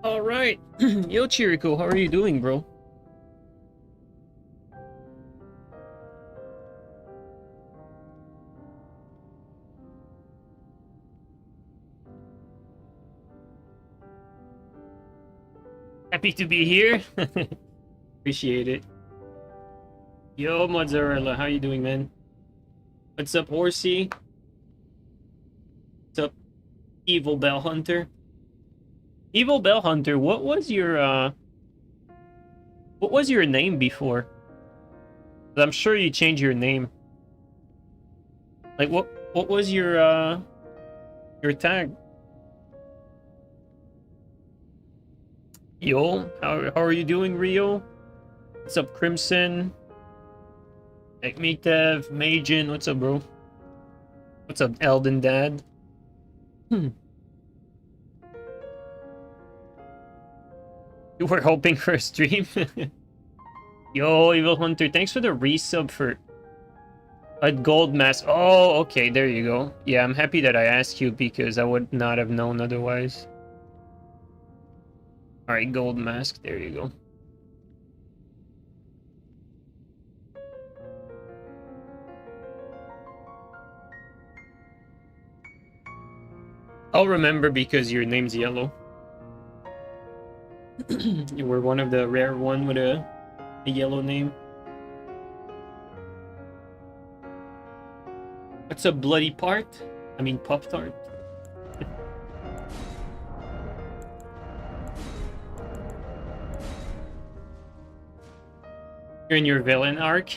All right. Yo, Chirico, how are you doing, bro? Happy to be here. Appreciate it. Yo, Mozzarella, how you doing, man? What's up, Horsey? What's up, Evil Bell Hunter? Evil Bell Hunter, what was your name before? I'm sure you changed your name. Like what was your tag? Yo, how are you doing, Rio? What's up, Crimson? Ekmitev, Majin, what's up, bro? What's up, Elden Dad? You were hoping for a stream? Yo, Evil Hunter, thanks for the resub for a gold mask. Oh, okay, there you go. Yeah, I'm happy that I asked you because I would not have known otherwise. Alright, gold mask, there you go. I'll remember because your name's yellow. You were one of the rare one with a yellow name. What's a bloody part? I mean Pop-Tart. You're in your villain arc?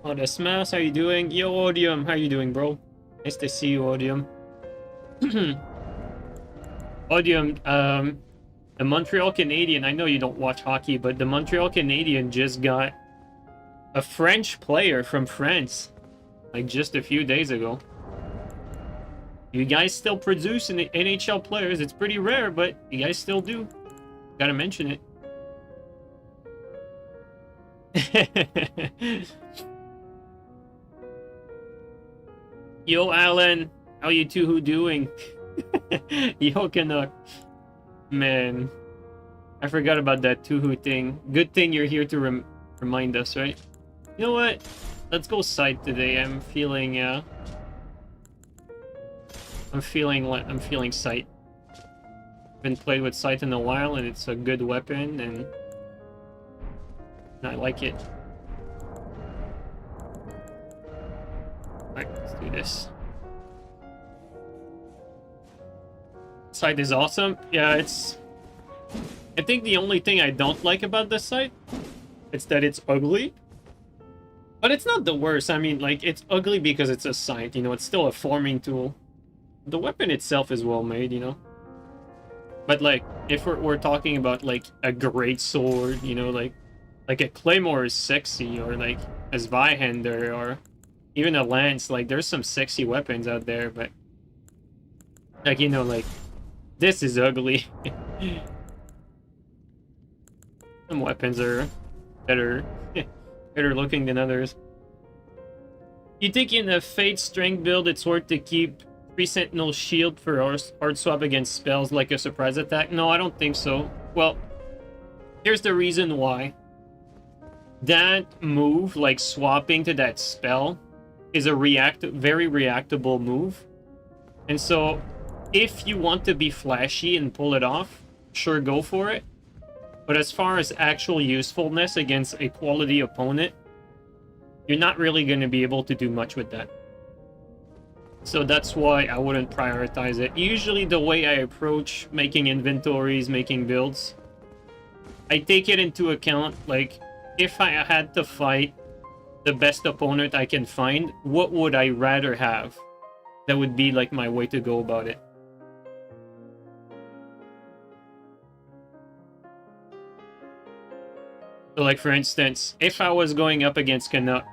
Oh, the Smash, how you doing? Yo, Odium, how you doing, bro? Nice to see you, Odium. Odium, the Montreal Canadian, I know you don't watch hockey, but the Montreal Canadian just got a French player from France, like just a few days ago. You guys still produce NHL players. It's pretty rare, but you guys still do. Gotta mention it. Yo, Alan, how you two who doing? Yo, Canuck. Man, I forgot about that Tuhu thing. Good thing you're here to remind us, right? You know what? Let's go side today. I'm feeling sight. Been played with sight in a while, and it's a good weapon, and I like it. Alright, let's do this. Site is awesome. Yeah, it's... I think the only thing I don't like about this site is that it's ugly. But it's not the worst. I mean, like, it's ugly because it's a site, you know, it's still a forming tool. The weapon itself is well made, you know. But, like, if we're talking about, like, a great sword, you know, like a claymore is sexy, or, like, a Zweihander, or even a lance, like, there's some sexy weapons out there, but... like, you know, like... this is ugly. Some weapons are better looking than others. You think in a Fate Strength build it's worth to keep 3 Sentinel Shield for hard swap against spells like a surprise attack? No, I don't think so. Well, here's the reason why. That move, like swapping to that spell, is a very reactable move. And so, if you want to be flashy and pull it off, sure, go for it. But as far as actual usefulness against a quality opponent, you're not really going to be able to do much with that. So that's why I wouldn't prioritize it. Usually the way I approach making inventories, making builds, I take it into account, like, if I had to fight the best opponent I can find, what would I rather have? That would be, like, my way to go about it. So, like, for instance, if I was going up against Canuck,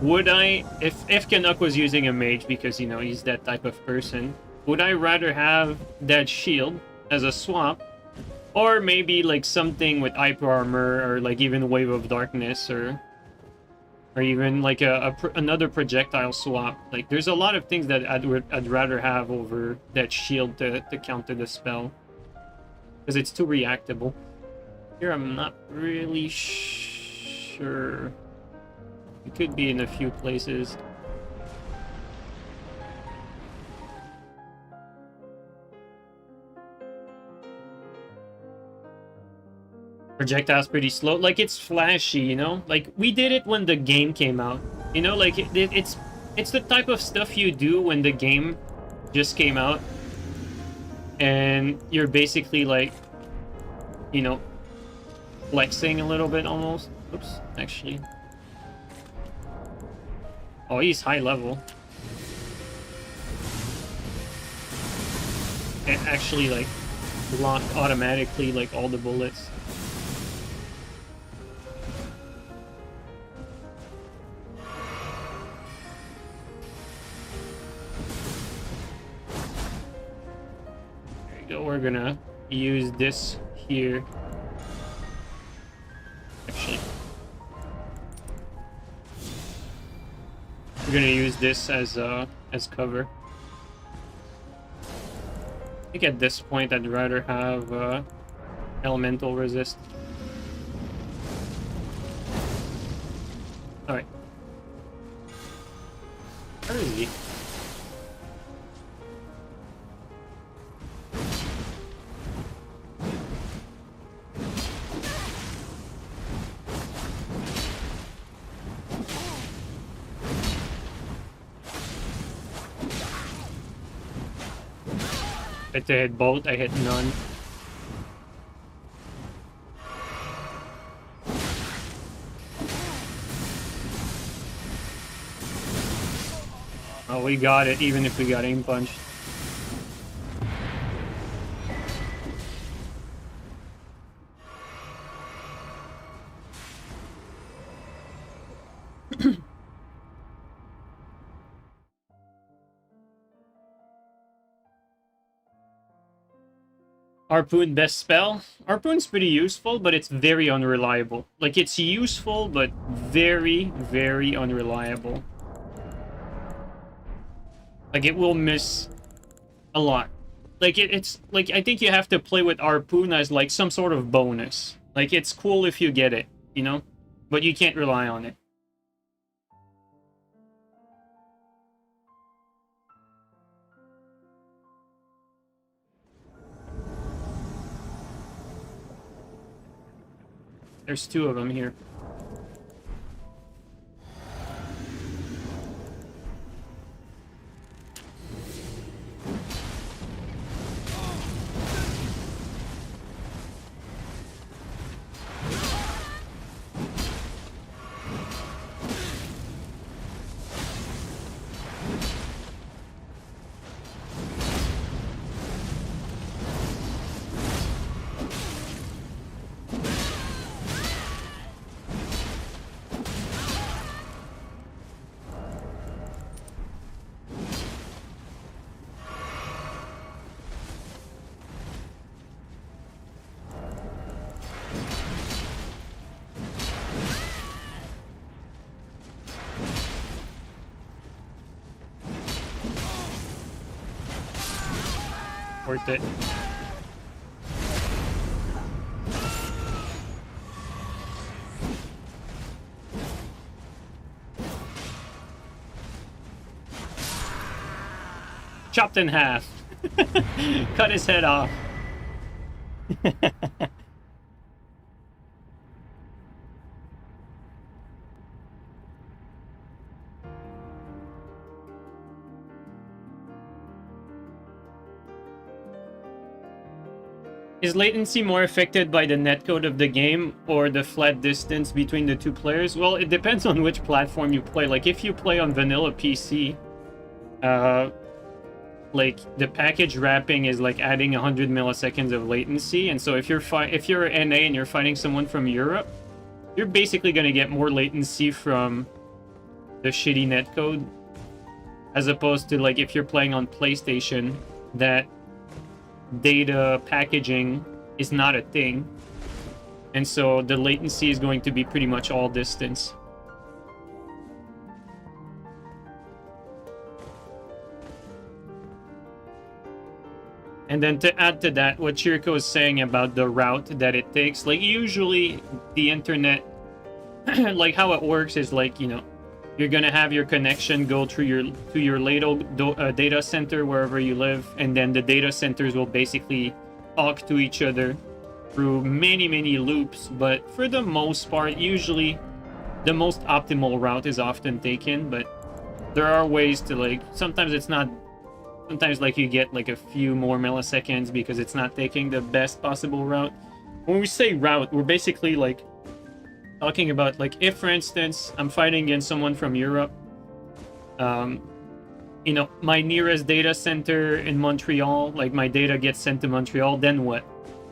would I, if Canuck was using a mage, because, you know, he's that type of person, would I rather have that shield as a swap, or maybe, like, something with Hyper Armor, or, like, even Wave of Darkness, or or even like another projectile swap. Like there's a lot of things that I'd rather have over that shield to counter the spell, because it's too reactable. Here I'm not really sure. It could be in a few places. Projectile's pretty slow. Like, it's flashy, you know? Like, we did it when the game came out. You know, like, it's the type of stuff you do when the game just came out. And you're basically, like, you know, flexing a little bit almost. Oops, actually. Oh, he's high level. It actually, like, blocked automatically, like, all the bullets. There you go, we're gonna use this here. Actually, we're gonna use this as cover. I think at this point I'd rather have elemental resist. Alright. Where is he? If I hit both, I hit none. Oh, we got it, even if we got aim punched. Harpoon best spell? Harpoon's pretty useful, but it's very unreliable. Like, it's useful, but very, very unreliable. Like, it will miss a lot. Like, it's like, I think you have to play with Harpoon as, like, some sort of bonus. Like, it's cool if you get it, you know? But you can't rely on it. There's two of them here. Worth it. Chopped in half. Cut his head off. Is latency more affected by the netcode of the game or the flat distance between the two players? Well, it depends on which platform you play. Like, if you play on vanilla PC, like, the package wrapping is like adding 100 milliseconds of latency, and so if you're NA and you're fighting someone from Europe, you're basically going to get more latency from the shitty netcode, as opposed to, like, if you're playing on PlayStation, that data packaging is not a thing, and so the latency is going to be pretty much all distance. And then to add to that, what Chirko is saying about the route that it takes, like usually the internet, like how it works is like, you know, you're gonna have your connection go through your data center wherever you live, and then the data centers will basically talk to each other through many loops. But for the most part, usually the most optimal route is often taken, but there are ways to, like, sometimes it's not, sometimes like you get like a few more milliseconds because it's not taking the best possible route. When we say route, we're basically like talking about, like, if for instance I'm fighting against someone from Europe, you know, my nearest data center in Montreal, like my data gets sent to Montreal, then what?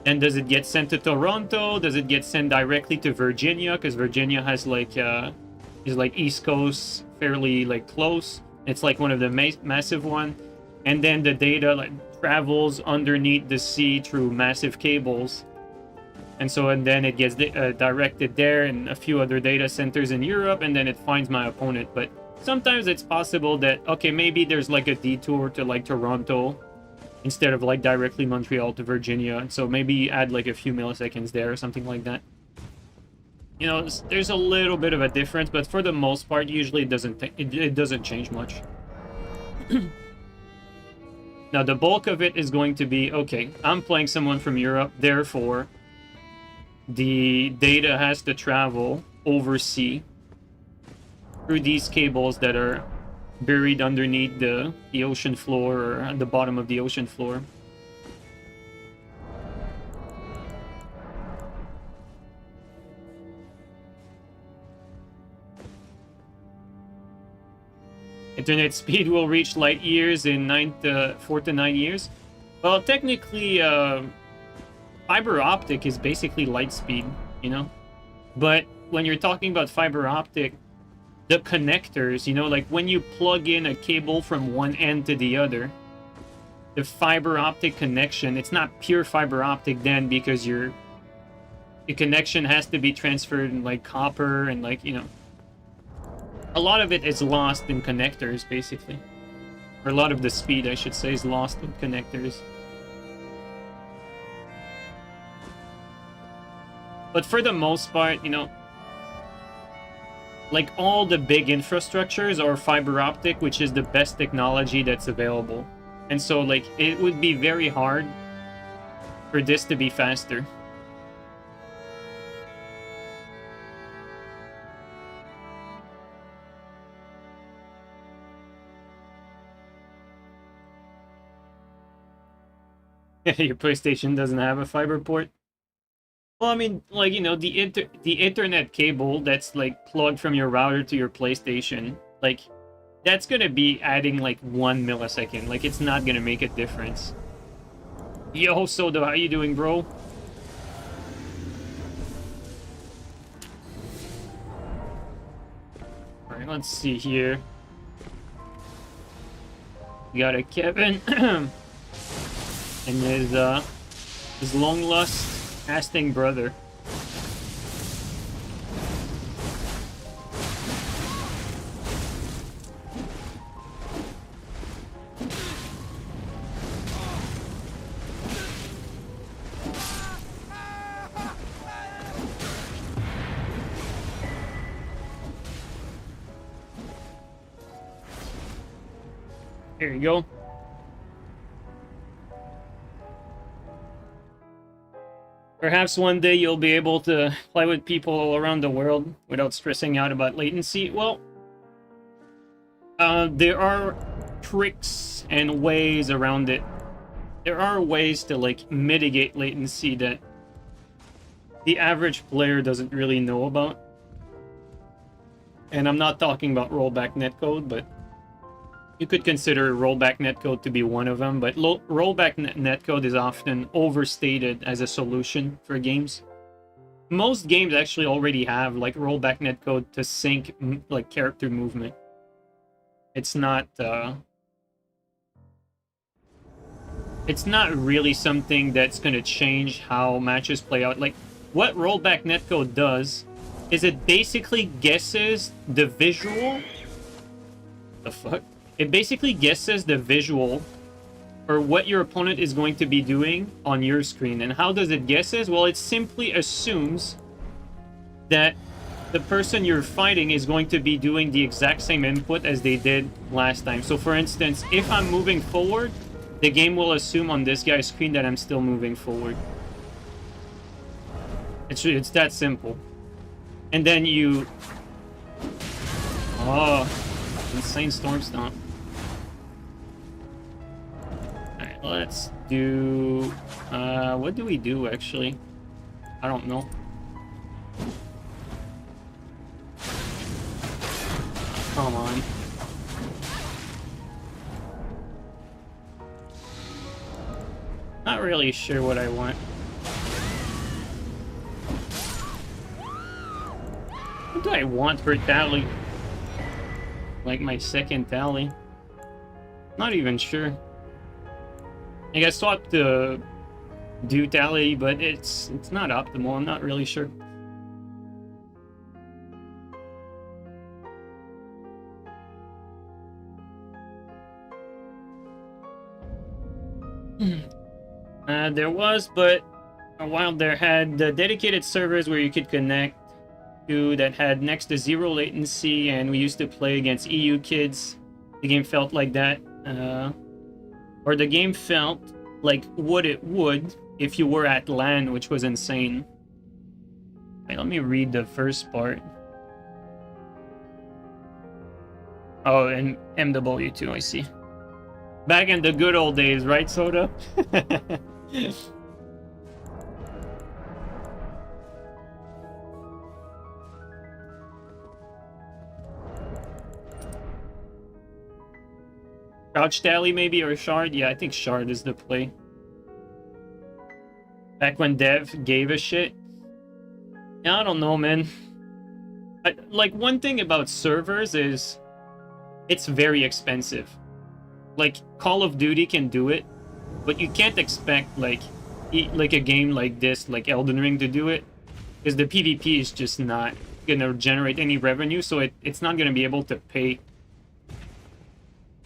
Then does it get sent to Toronto? Does it get sent directly to Virginia? Because Virginia has like is like East Coast, fairly like close. It's like one of the massive one. And then the data like travels underneath the sea through massive cables. And so, and then it gets directed there and a few other data centers in Europe, and then it finds my opponent. But sometimes it's possible that, okay, maybe there's like a detour to like Toronto instead of like directly Montreal to Virginia. And so maybe you add like a few milliseconds there or something like that. You know, there's a little bit of a difference, but for the most part, usually it doesn't change much. Now, the bulk of it is going to be, okay, I'm playing someone from Europe, therefore the data has to travel over sea through these cables that are buried underneath the ocean floor, or at the bottom of the ocean floor. Internet speed will reach light years in 4 to 9 years. Well, technically, fiber optic is basically light speed, you know? But when you're talking about fiber optic, the connectors, you know, like when you plug in a cable from one end to the other, the fiber optic connection, it's not pure fiber optic then, because the connection has to be transferred in like copper and like, you know, a lot of it is lost in connectors basically. Or a lot of the speed, I should say, is lost in connectors. But for the most part, you know, like all the big infrastructures are fiber optic, which is the best technology that's available. And so, like, it would be very hard for this to be faster. Your PlayStation doesn't have a fiber port? Well, I mean, like, you know, the internet cable that's like plugged from your router to your PlayStation, like, that's gonna be adding like 1 millisecond. Like, it's not gonna make a difference. Yo, Soda, how you doing, bro? Alright, let's see here. We got a Kevin and his long lost casting brother. Here you go. Perhaps one day you'll be able to play with people all around the world without stressing out about latency. Well, there are tricks and ways around it. There are ways to, like, mitigate latency that the average player doesn't really know about. And I'm not talking about rollback netcode, but you could consider rollback netcode to be one of them, but rollback netcode is often overstated as a solution for games. Most games actually already have like rollback netcode to sync like character movement. It's not really something that's going to change how matches play out. Like, what rollback netcode does is it basically guesses the visual. The fuck? It basically guesses the visual or what your opponent is going to be doing on your screen. And how does it guess this? Well, it simply assumes that the person you're fighting is going to be doing the exact same input as they did last time. So for instance, if I'm moving forward, the game will assume on this guy's screen that I'm still moving forward. It's that simple. And then you... Oh, insane storm stomp. Alright, let's do... what do we do, actually? I don't know. Come on. Not really sure what I want. What do I want for tally? Like my second tally? Not even sure. I guess swap the do tally, but it's not optimal. I'm not really sure. There was, but a while there had dedicated servers where you could connect to that had next to zero latency, and we used to play against EU kids. The game felt like that, or the game felt like what it would if you were at LAN, which was insane. Wait, let me read the first part. Oh, and MW2, I see. Back in the good old days, right, Soda? Crouch tally maybe, or shard? Yeah, I think shard is the play. Back when dev gave a shit. Yeah, I don't know, man. Like, one thing about servers is it's very expensive. Like, Call of Duty can do it, but you can't expect, like a game like this, like Elden Ring, to do it. Because the PvP is just not gonna generate any revenue, so it's not gonna be able to pay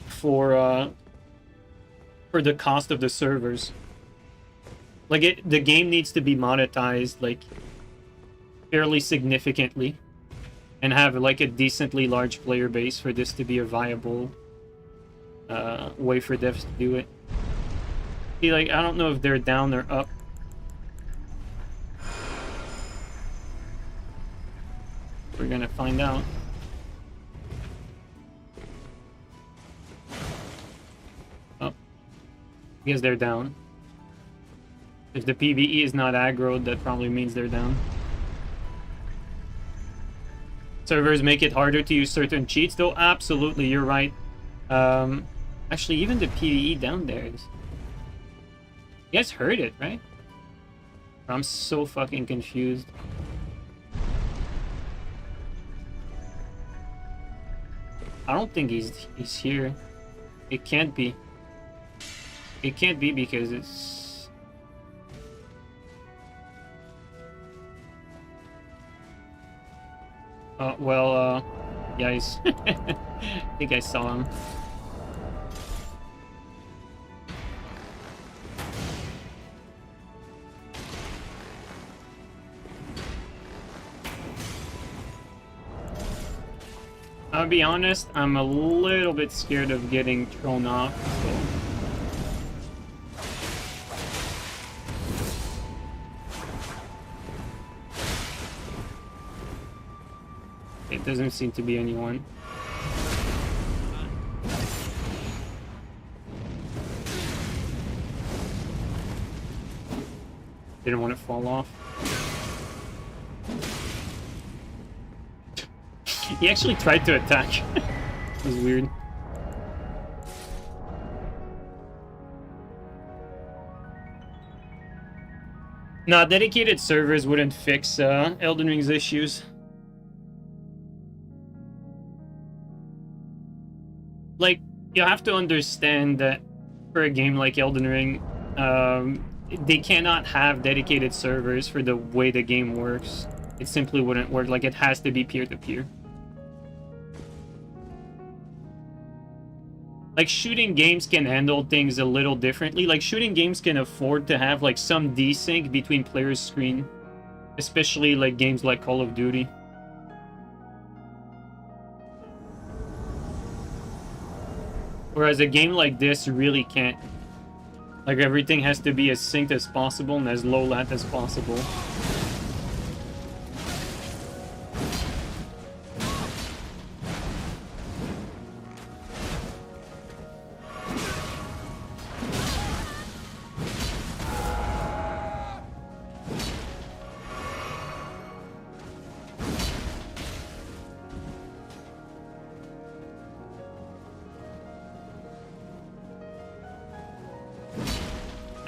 for the cost of the servers. Like, the game needs to be monetized, like, fairly significantly, and have, like, a decently large player base for this to be a viable way for devs to do it. See, like, I don't know if they're down or up. We're gonna find out. Oh. I guess they're down. If the PvE is not aggroed, that probably means they're down. Servers make it harder to use certain cheats, though. Absolutely, you're right. Actually, even the PvE down there is... You guys heard it, right? I'm so fucking confused. I don't think he's here. It can't be. It can't be because it's... well, yeah, he's... I think I saw him. I'll be honest, I'm a little bit scared of getting thrown off, so... It doesn't seem to be anyone. Didn't want to fall off. He actually tried to attack. It was weird. Nah, dedicated servers wouldn't fix Elden Ring's issues. Like, you have to understand that for a game like Elden Ring, they cannot have dedicated servers for the way the game works. It simply wouldn't work. Like, it has to be peer-to-peer. like shooting games can handle things a little differently. Like shooting games can afford to have like some desync between players' screen, especially like games like Call of Duty. Whereas a game like this really can't. Like everything has to be as synced as possible and as low lat as possible.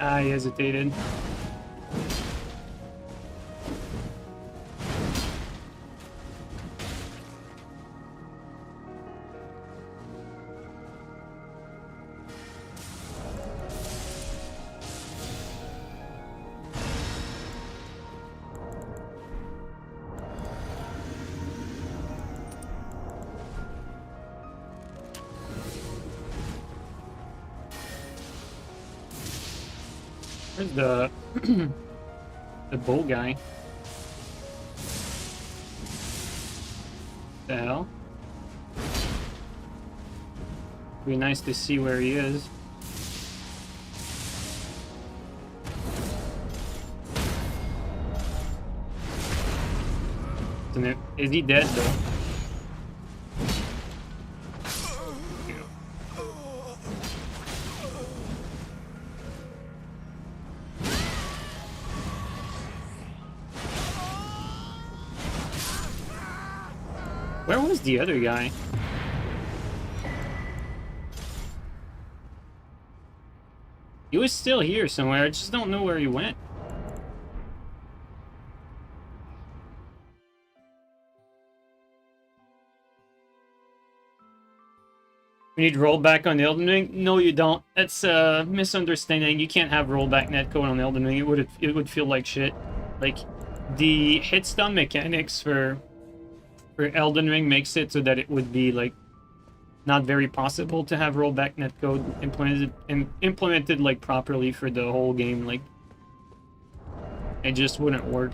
I hesitated. Where's the the bull guy? The hell? Be nice to see where he is. Is he dead though? Where was the other guy? He was still here somewhere, I just don't know where he went. We need rollback on Elden Ring? No, you don't. That's a misunderstanding. You can't have rollback netcode on Elden Ring. It would feel like shit. Like, the hit stun mechanics for Elden Ring makes it so that it would be like not very possible to have rollback netcode implemented like properly for the whole game. Like it just wouldn't work.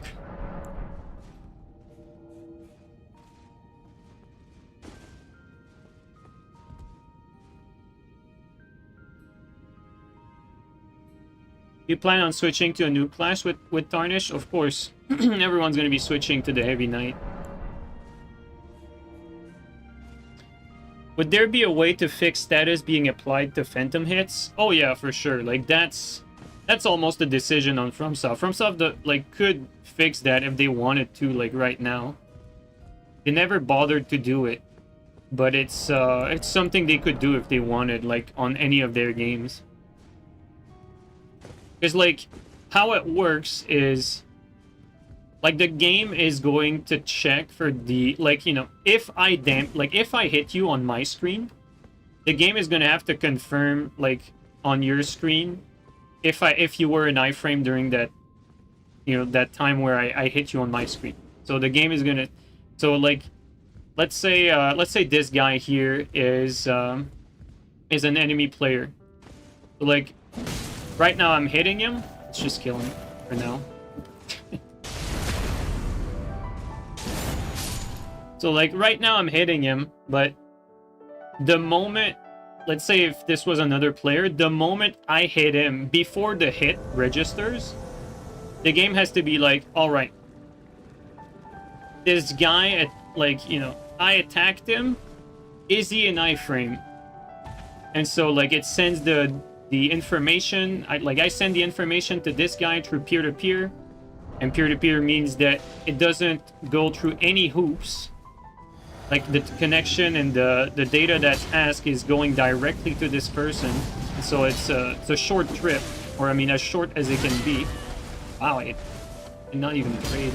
You plan on switching to a new class with Tarnished? Of course. Everyone's gonna be switching to the Heavy Knight. Would there be a way to fix status being applied to phantom hits? Oh yeah, for sure. Like that's almost a decision on FromSoft. FromSoft could fix that if they wanted to, like right now. They never bothered to do it, but it's something they could do if they wanted, like on any of their games. Because like how it works is, like, the game is going to check for the, like, you know, if I hit you on my screen, the game is going to have to confirm, like, on your screen, if you were an iframe during that, you know, that time where I hit you on my screen. So the game is going to, so, like, let's say this guy here is an enemy player. So, like, right now I'm hitting him. Let's just kill him for now. So, like, right now I'm hitting him, but the moment, let's say if this was another player, the moment I hit him, before the hit registers, the game has to be like, alright, this guy, like, you know, I attacked him, is he an iframe? And so, like, it sends the information, I send the information to this guy through peer-to-peer, and peer-to-peer means that it doesn't go through any hoops. Like, the connection and the data that's asked is going directly to this person. So it's a short trip, or I mean as short as it can be. Wow, I did not even trade.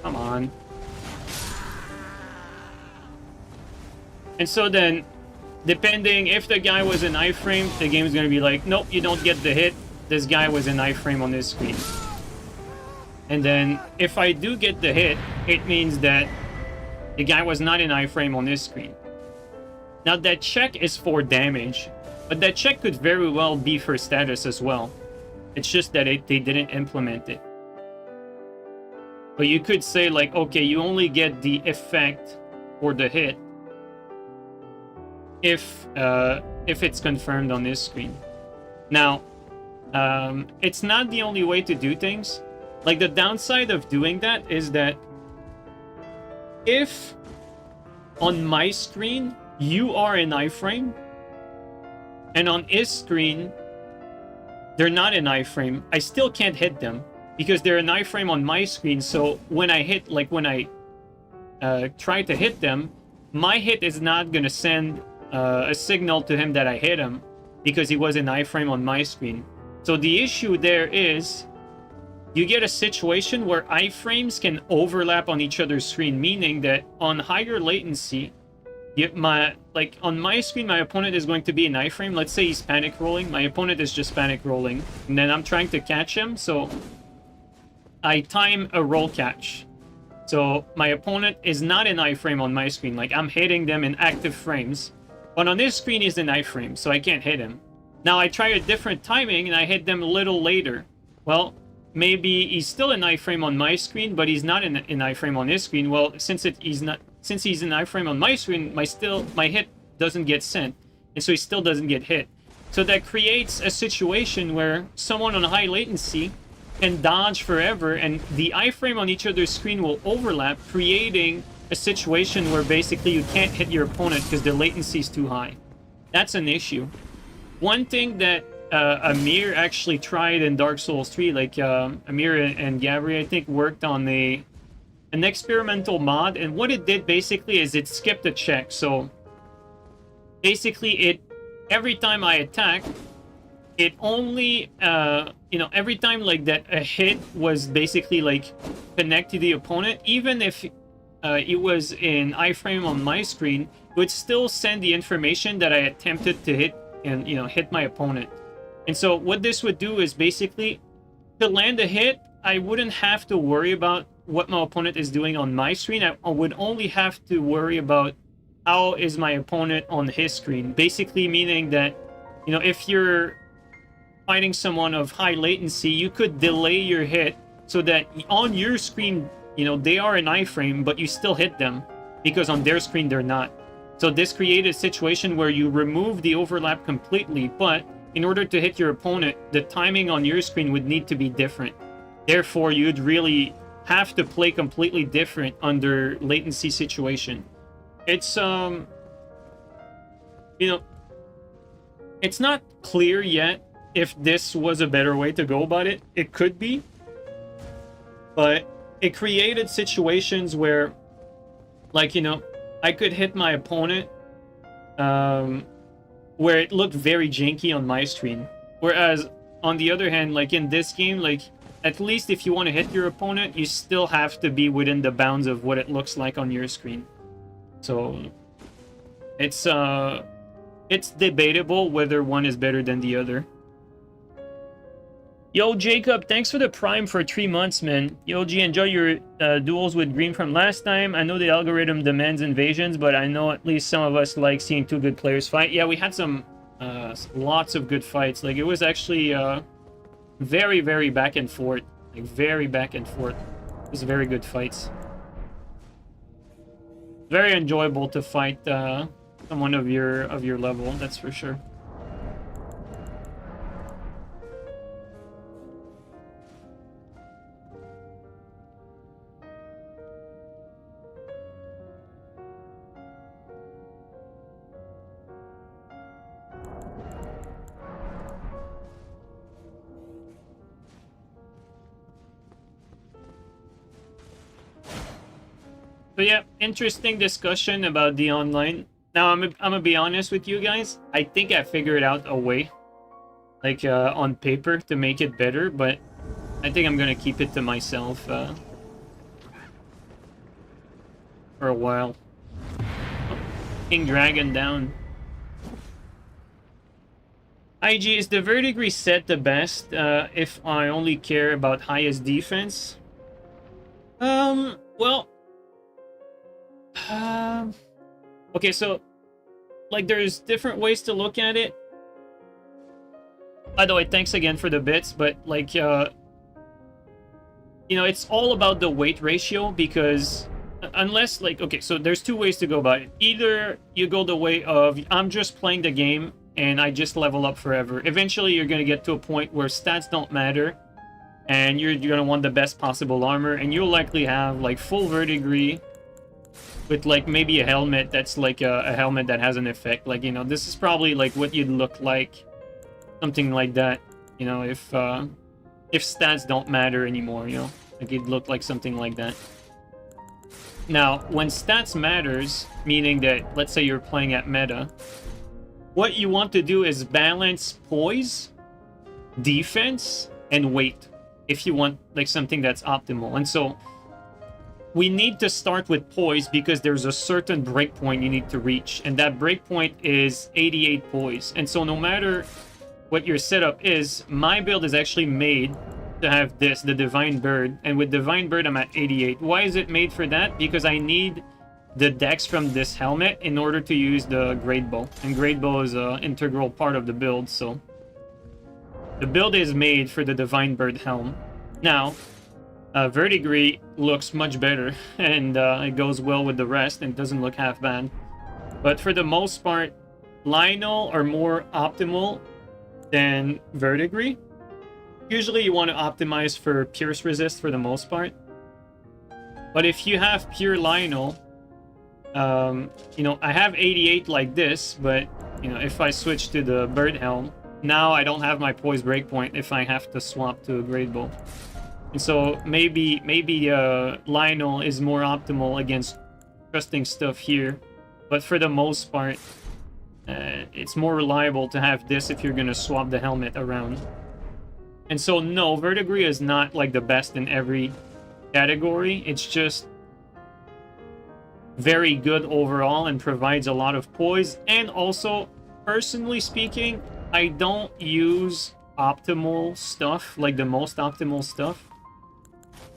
Come on. And so then, depending if the guy was an iframe, the game's gonna be like, nope, you don't get the hit. This guy was an iframe on this screen. And then if I do get the hit, it means that the guy was not in iframe on this screen. Now that check is for damage, but that check could very well be for status as well. It's just that they didn't implement it. But you could say like, okay, you only get the effect for the hit if it's confirmed on this screen. Now, it's not the only way to do things. Like, the downside of doing that is that if on my screen you are in iframe and on his screen they're not in iframe, I still can't hit them because they're in iframe on my screen. So when I hit, like when I try to hit them, my hit is not gonna send a signal to him that I hit him because he was in iframe on my screen. So the issue there is you get a situation where iframes can overlap on each other's screen, meaning that on higher latency, like on my screen, my opponent is going to be in iframe. Let's say he's panic rolling. My opponent is just panic rolling, and then I'm trying to catch him. So I time a roll catch. So my opponent is not in iframe on my screen. Like, I'm hitting them in active frames, but on this screen he's in iframe, so I can't hit him. Now I try a different timing and I hit them a little later. Well, maybe he's still in iframe on my screen, but he's not in iframe on his screen. Well, since he's in iframe on my screen, my hit doesn't get sent, and so he still doesn't get hit. So that creates a situation where someone on high latency can dodge forever, and the iframe on each other's screen will overlap, creating a situation where basically you can't hit your opponent because the latency is too high. That's an issue. One thing that Amir actually tried in Dark Souls 3, like Amir and Gabri, I think, worked on an experimental mod, and what it did basically is it skipped a check. So basically every time I attack, it only every time like that a hit was basically like connect to the opponent, even if it was in iframe on my screen, it would still send the information that I attempted to hit and hit my opponent. And so what this would do is basically to land a hit, I wouldn't have to worry about what my opponent is doing on my screen. I would only have to worry about how is my opponent on his screen. Basically meaning that, if you're fighting someone of high latency, you could delay your hit so that on your screen, they are in iframe, but you still hit them because on their screen they're not. So this created a situation where you remove the overlap completely, but in order to hit your opponent, the timing on your screen would need to be different. Therefore, you'd really have to play completely different under latency situation. It's it's not clear yet if this was a better way to go about it. It could be, but it created situations where, like, I could hit my opponent where it looked very janky on my screen, whereas on the other hand, like in this game, like at least if you want to hit your opponent, you still have to be within the bounds of what it looks like on your screen. So it's debatable whether one is better than the other. Yo, Jacob, thanks for the Prime for 3 months, man. Yo, G, enjoy your duels with Green from last time. I know the algorithm demands invasions, but I know at least some of us like seeing two good players fight. Yeah, we had some lots of good fights. Like, it was actually very, very back and forth. Like, very back and forth. It was very good fights. Very enjoyable to fight someone of your level, that's for sure. So yeah, interesting discussion about the online. Now, I'm gonna be honest with you guys. I think I figured out a way, like on paper, to make it better, but I think I'm gonna keep it to myself for a while. Oh, King Dragon down. IG, is the verdict reset the best if I only care about highest defense? Well, okay, so like there's different ways to look at it. By the way, thanks again for the bits, but like you know, it's all about the weight ratio, because unless like, okay, so there's two ways to go about it. Either you go the way of I'm just playing the game and I just level up forever. Eventually you're going to get to a point where stats don't matter and you're going to want the best possible armor, and you'll likely have like full verdigris with like maybe a helmet that's like a helmet that has an effect. Like, you know, this is probably like what you'd look like, something like that, you know, if stats don't matter anymore, you know, like it'd look like something like that. Now, when stats matters, meaning that, let's say you're playing at meta, what you want to do is balance poise, defense, and weight, if you want like something that's optimal. And so we need to start with poise because there's a certain breakpoint you need to reach, and that breakpoint is 88 poise. And so no matter what your setup is, my build is actually made to have this, the Divine Bird, and with Divine Bird I'm at 88. Why is it made for that? Because I need the dex from this helmet in order to use the Great Bow, and Great Bow is an integral part of the build, so the build is made for the Divine Bird helm. Now, verdigris looks much better, and it goes well with the rest, and doesn't look half bad. But for the most part, Lionel are more optimal than verdigris. Usually you want to optimize for pierce resist for the most part. But if you have pure Lionel, you know, I have 88 like this, but, you know, if I switch to the Bird Helm, now I don't have my poise breakpoint if I have to swap to a Great Bow. And so maybe Lionel is more optimal against trusting stuff here. But for the most part, it's more reliable to have this if you're going to swap the helmet around. And so, no, verdigris is not like the best in every category. It's just very good overall and provides a lot of poise. And also, personally speaking, I don't use optimal stuff, like the most optimal stuff,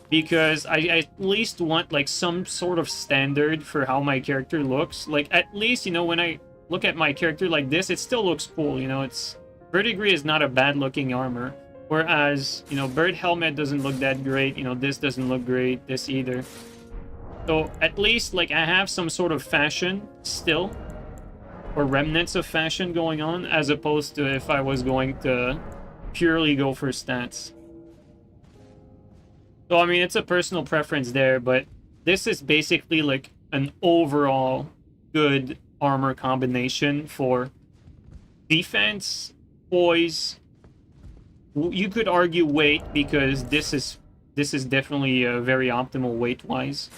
because I at least want like some sort of standard for how my character looks. Like, at least, you know, when I look at my character like this, it still looks cool, you know. It's verdigris is not a bad looking armor, whereas, you know, Bird Helmet doesn't look that great, you know, this doesn't look great, this either. So at least like I have some sort of fashion still, or remnants of fashion going on, as opposed to if I was going to purely go for stats. So I mean, it's a personal preference there, but this is basically like an overall good armor combination for defense, poise. You could argue weight, because this is definitely very optimal weight-wise,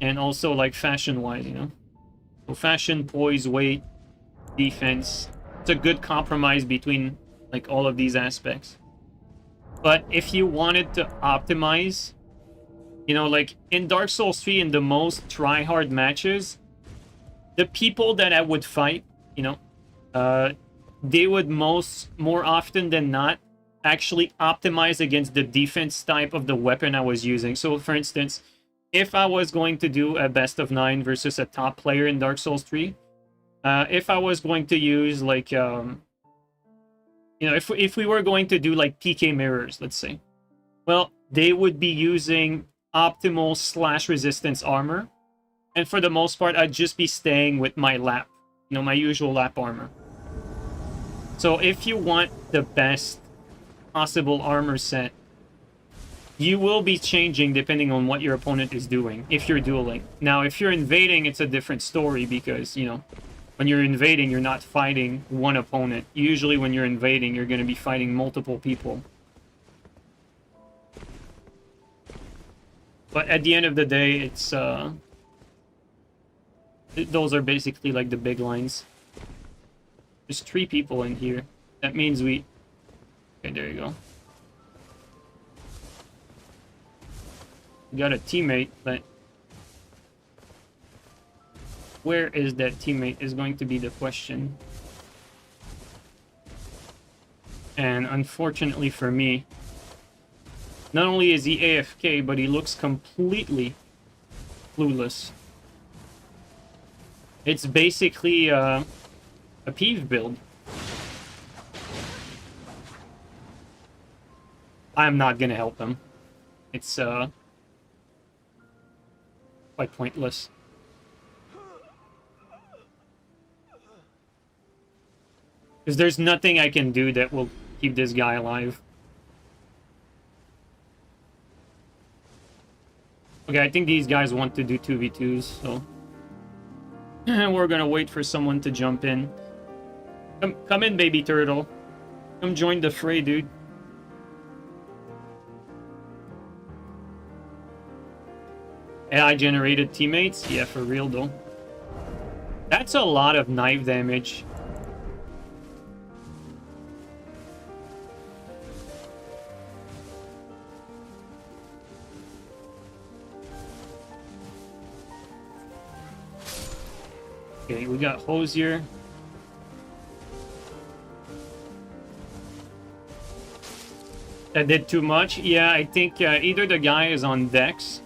and also like fashion-wise, you know. So fashion, poise, weight, defense. It's a good compromise between like all of these aspects. But if you wanted to optimize, you know, like in Dark Souls 3, in the most try-hard matches, the people that I would fight, you know, they would more often than not actually optimize against the defense type of the weapon I was using. So for instance, if I was going to do a best of 9 versus a top player in Dark Souls 3, if I was going to use like you know, if we were going to do like PK mirrors, let's say, well, they would be using optimal slash resistance armor, and for the most part I'd just be staying with my lap, you know, my usual lap armor. So if you want the best possible armor set, you will be changing depending on what your opponent is doing if you're dueling. Now, if you're invading, it's a different story, because, you know, when you're invading, you're not fighting one opponent. Usually when you're invading, you're going to be fighting multiple people. But at the end of the day, it's those are basically like the big lines. There's 3 people in here. That means we... Okay, there you go. We got a teammate, but where is that teammate is going to be the question. And unfortunately for me, Not only is he AFK, but he looks completely clueless. It's basically a peeve build. I'm not gonna help him. It's quite pointless. Because there's nothing I can do that will keep this guy alive. Okay, I think these guys want to do 2v2s, so... we're gonna wait for someone to jump in. Come in, baby turtle. Come join the fray, dude. AI-generated teammates? Yeah, for real, though. That's a lot of knife damage. Okay, we got Hosier. That did too much? Yeah, I think either the guy is on Dex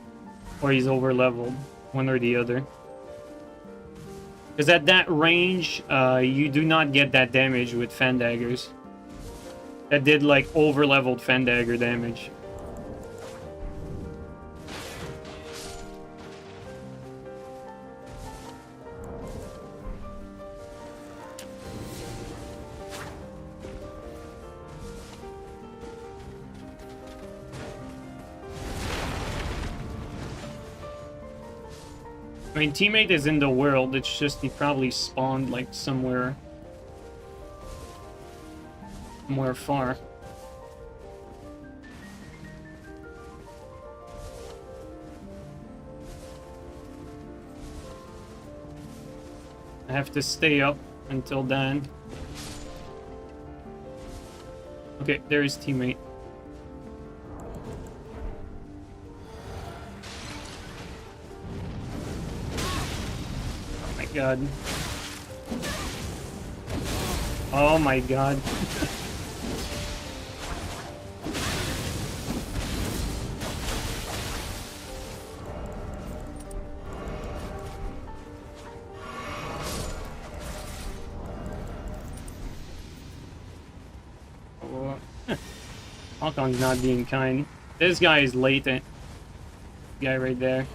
or he's over leveled. One or the other. Because at that range, you do not get that damage with fan daggers. That did like over leveled fan dagger damage. I mean, teammate is in the world, it's just he probably spawned, like, somewhere far. I have to stay up until then. Okay, there is teammate. God. Oh my god. Hong Kong's not being kind. This guy is latent. Guy right there.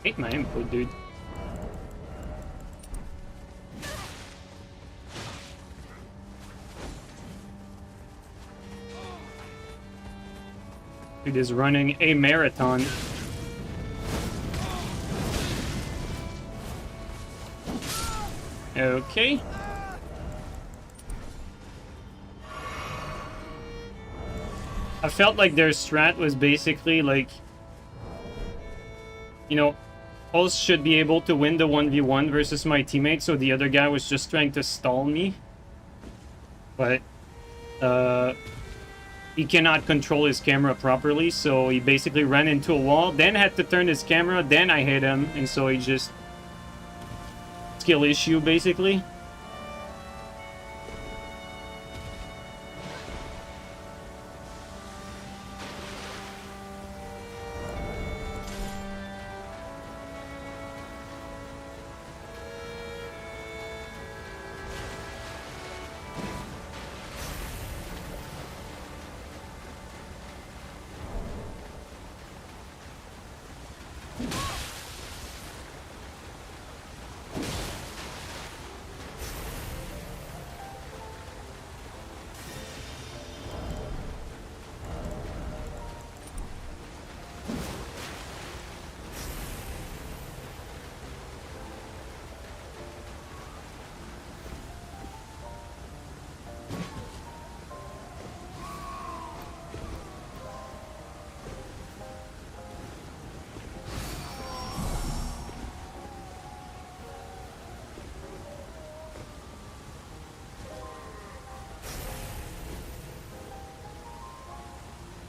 Hate my input, dude. Dude is running a marathon. Okay. I felt like their strat was basically like, you know, Pulse should be able to win the 1v1 versus my teammate, so the other guy was just trying to stall me. But, he cannot control his camera properly, so he basically ran into a wall, then had to turn his camera, then I hit him, and so he just... skill issue, basically.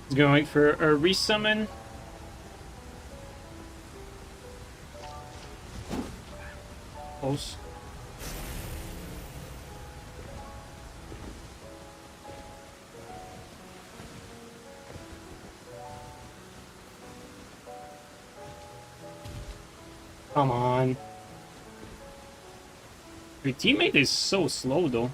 He's going for a resummon. Close. Come on. Your teammate is so slow though.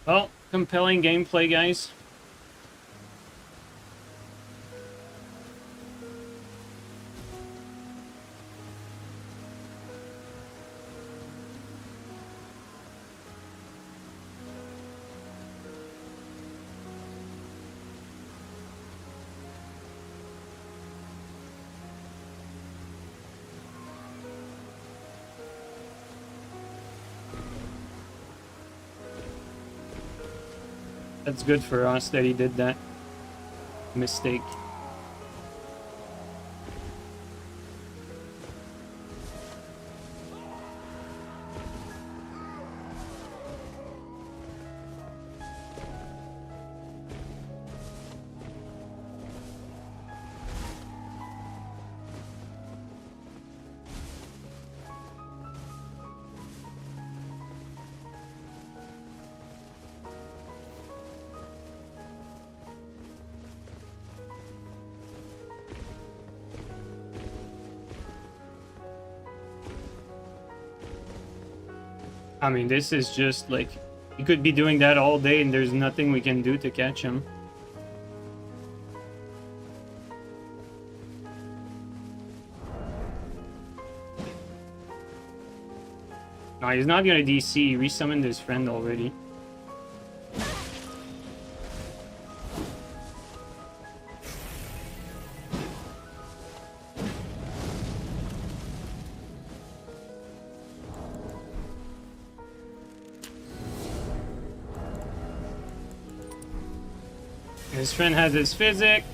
Well, compelling gameplay, guys. That's good for us that he did that mistake. I mean, this is just like, he could be doing that all day and there's nothing we can do to catch him. No, he's not gonna DC. He resummoned his friend already. His friend has his physic.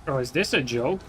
Oh, is this a joke?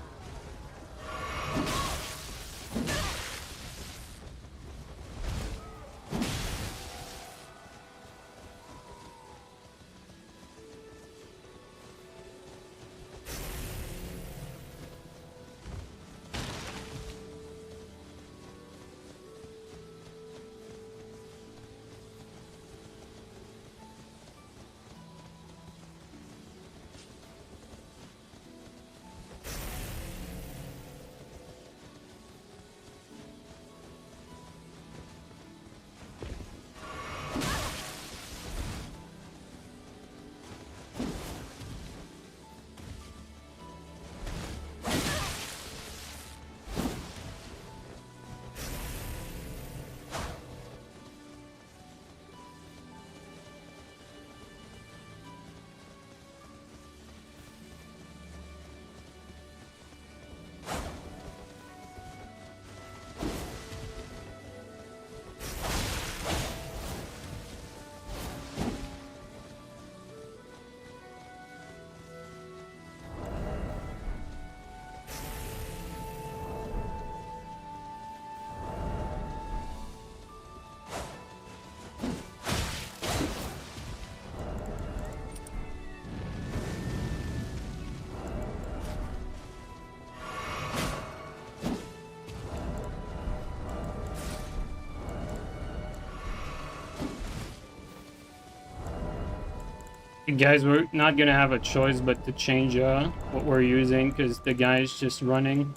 Guys, we're not gonna have a choice but to change what we're using because the guy's just running.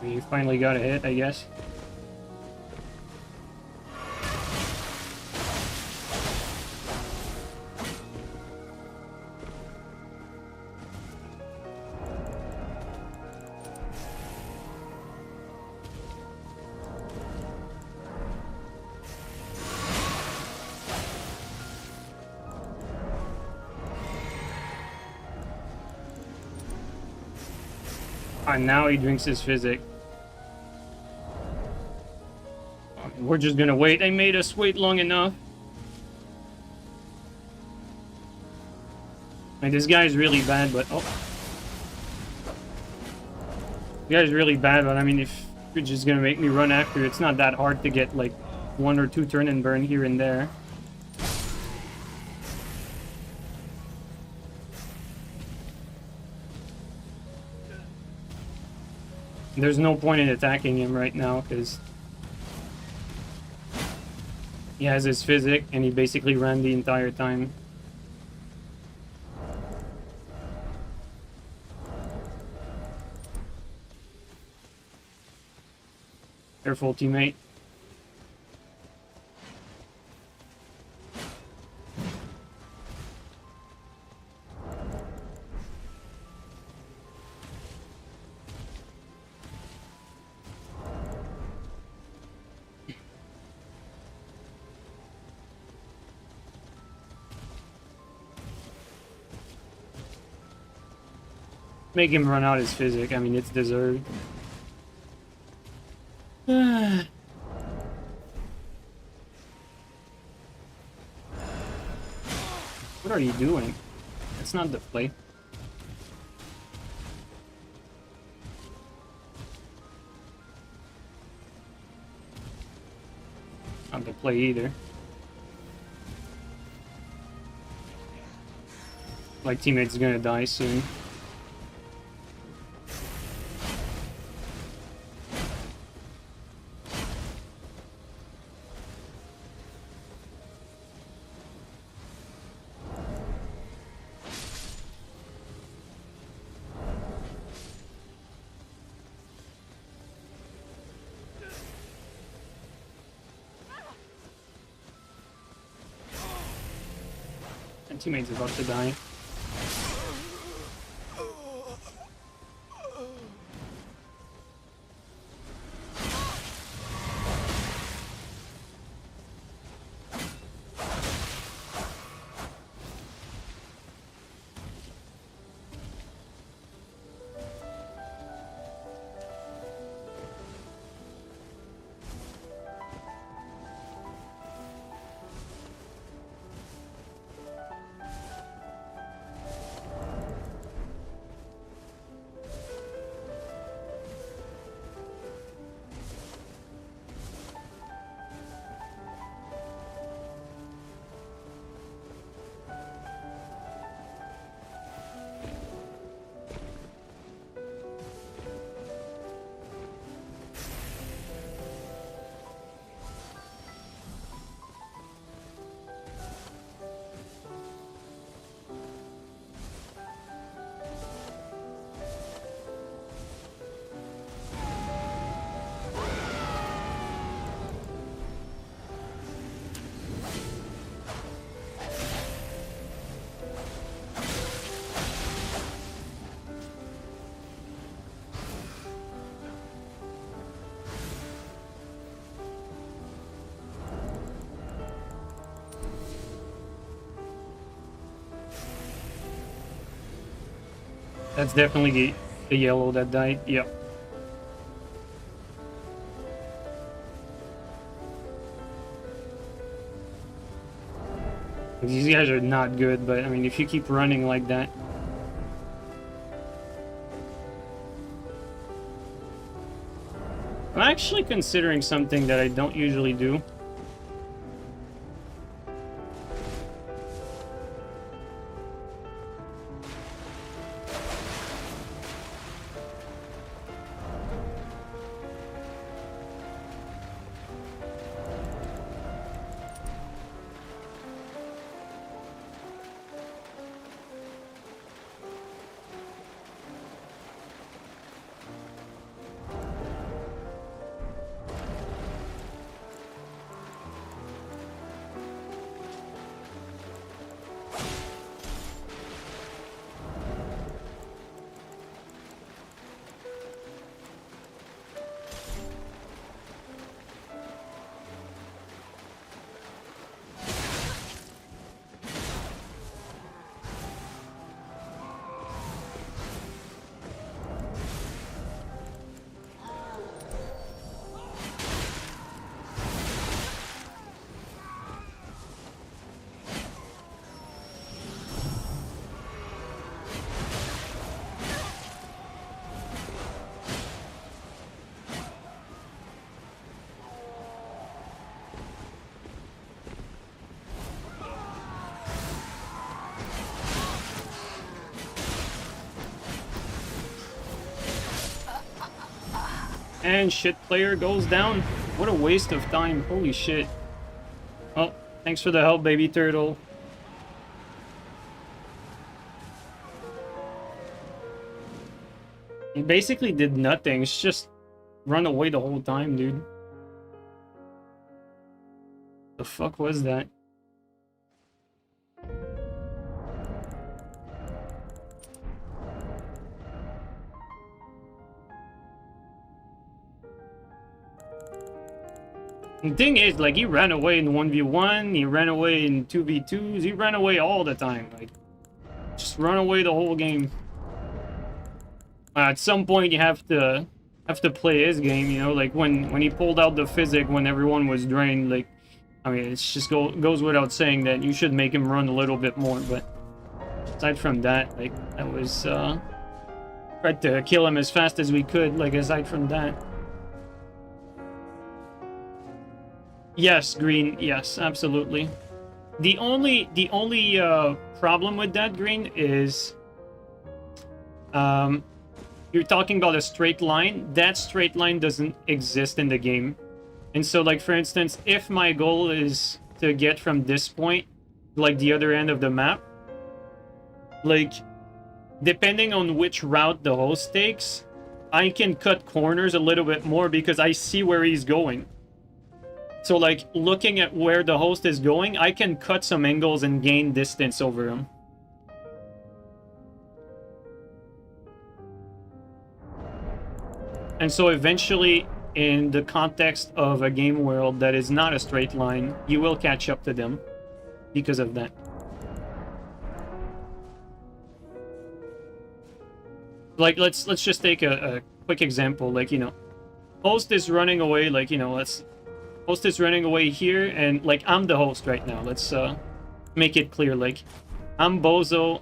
We finally got a hit, I guess. And now he drinks his physic. We're just gonna wait. They made us wait long enough. Like, this guy's really bad, but... Oh. This guy's really bad, but I mean, if you're just gonna make me run after, it's not that hard to get, like, 1 or 2 turn and burn here and there. There's no point in attacking him right now, because... he has his physic, and he basically ran the entire time. Careful, teammate. Make him run out his physic. I mean, it's deserved. What are you doing? That's not the play. Not the play either. My teammate's gonna die soon. Teammate's about to die. That's definitely the yellow that died. Yep. These guys are not good, but I mean, if you keep running like that. I'm actually considering something that I don't usually do. And shit player goes down. What a waste of time. Holy shit. Oh, thanks for the help, baby turtle. He basically did nothing. It's just run away the whole time, dude. The fuck was that? The thing is, like, he ran away in 1v1, he ran away in 2v2s, he ran away all the time. Like, just run away the whole game. At some point, you have to play his game, you know? Like, when he pulled out the physic when everyone was drained, like, I mean, it's just goes without saying that you should make him run a little bit more, but aside from that, like, that was, tried to kill him as fast as we could, like, aside from that. Yes, green. Yes, absolutely. The only problem with that, green, is you're talking about a straight line. That straight line doesn't exist in the game. And so, like, for instance, if my goal is to get from this point, like, the other end of the map, like, depending on which route the host takes, I can cut corners a little bit more because I see where he's going. So, like, looking at where the host is going, I can cut some angles and gain distance over him. And so eventually, in the context of a game world that is not a straight line, you will catch up to them because of that. Like, let's just take a quick example. Like, you know, host is running away, like, you know, host is running away here, and, like, I'm the host right now. Let's make it clear. Like, I'm Bozo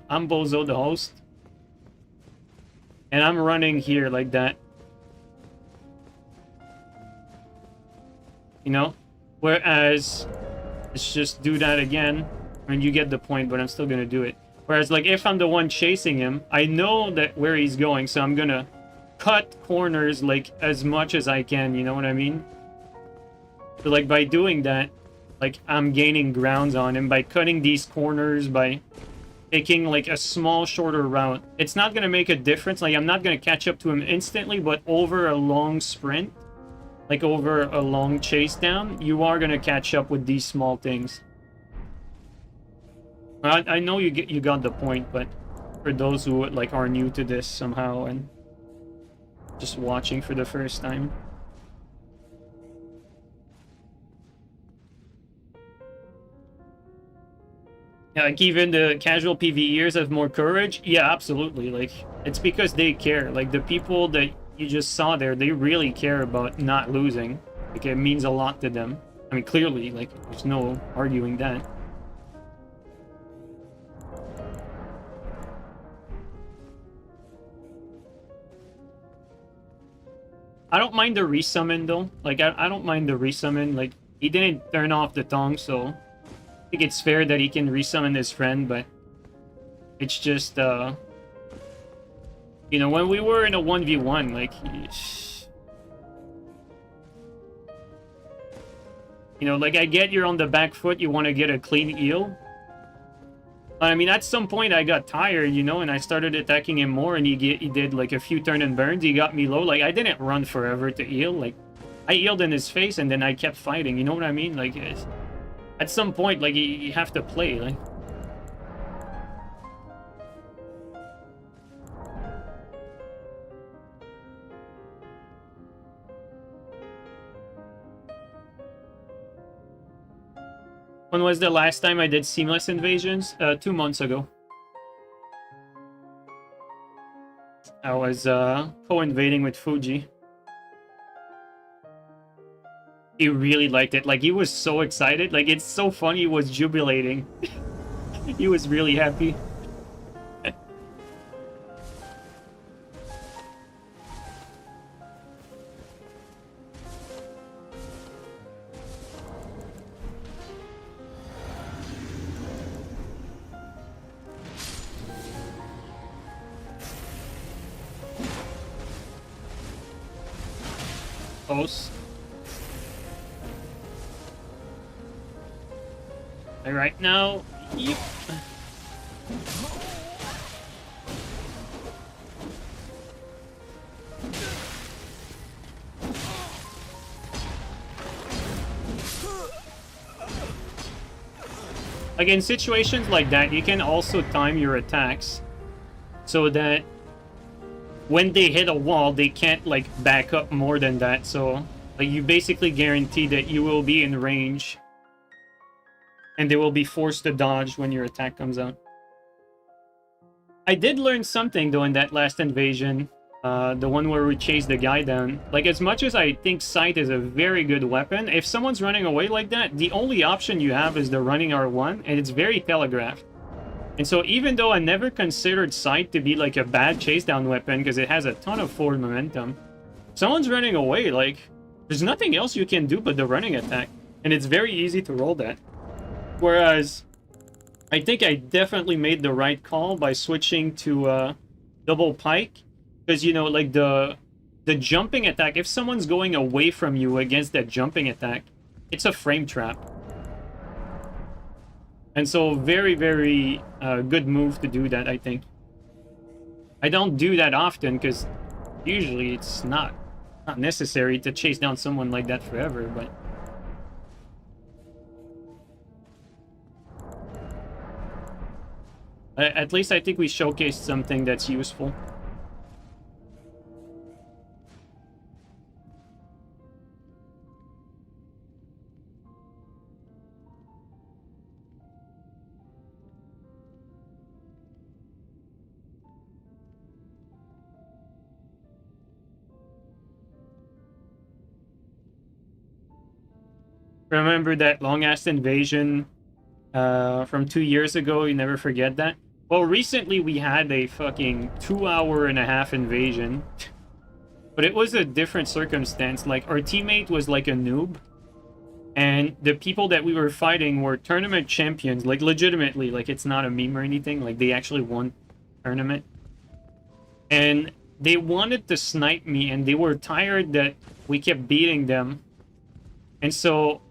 the host. And I'm running here like that. You know? Whereas, let's just do that again. I mean, you get the point, but I'm still gonna do it. Whereas, like, if I'm the one chasing him, I know that where he's going, so I'm gonna cut corners, like, as much as I can, you know what I mean? So, like, by doing that, like, I'm gaining grounds on him by cutting these corners, by taking, like, a small, shorter route. It's not gonna make a difference. Like, I'm not gonna catch up to him instantly, but over a long sprint, like, over a long chase down, you are gonna catch up with these small things. I know you got the point, but for those who, like, are new to this somehow and just watching for the first time. Yeah, like, even the casual PvEers have more courage? Yeah, absolutely. Like, It's because they care. Like, the people that you just saw there, they really care about not losing. Like, it means a lot to them. I mean, clearly, like, there's no arguing that. I don't mind the resummon, though. Like, I don't mind the resummon. Like, he didn't turn off the tongue, so I think it's fair that he can resummon his friend, but it's just, you know, when we were in a 1v1, like, you know, like, I get you're on the back foot, you want to get a clean heal. I mean, at some point I got tired, you know, and I started attacking him more, and he did like a few turn and burns. He got me low. Like, I didn't run forever to heal. Like, I healed in his face, and then I kept fighting. You know what I mean? Like, at some point, like, you have to play. Like, when was the last time I did seamless invasions? 2 months ago. I was co-invading with Fuji. He really liked it. Like, he was so excited. Like, it's so funny. He was jubilating. He was really happy. Close. Right now, yep. Like, in situations like that, you can also time your attacks so that when they hit a wall, they can't, like, back up more than that. So, like, you basically guarantee that you will be in range and they will be forced to dodge when your attack comes out. I did learn something, though, in that last invasion. The one where we chased the guy down. Like, as much as I think Sight is a very good weapon, if someone's running away like that, the only option you have is the running R1, and it's very telegraphed. And so even though I never considered Sight to be, like, a bad chase down weapon, because it has a ton of forward momentum, if someone's running away, like, there's nothing else you can do but the running attack. And it's very easy to roll that. Whereas, I think I definitely made the right call by switching to double pike. Because, you know, like, the jumping attack, if someone's going away from you against that jumping attack, it's a frame trap. And so, very, very good move to do that, I think. I don't do that often, because usually it's not necessary to chase down someone like that forever, but... At least I think we showcased something that's useful. Remember that long-ass invasion from 2 years ago? You never forget that? Well, recently we had a fucking 2-hour-and-a-half invasion. But it was a different circumstance. Like, our teammate was like a noob. And the people that we were fighting were tournament champions. Like, legitimately. Like, it's not a meme or anything. Like, they actually won the tournament. And they wanted to snipe me, and they were tired that we kept beating them. And so...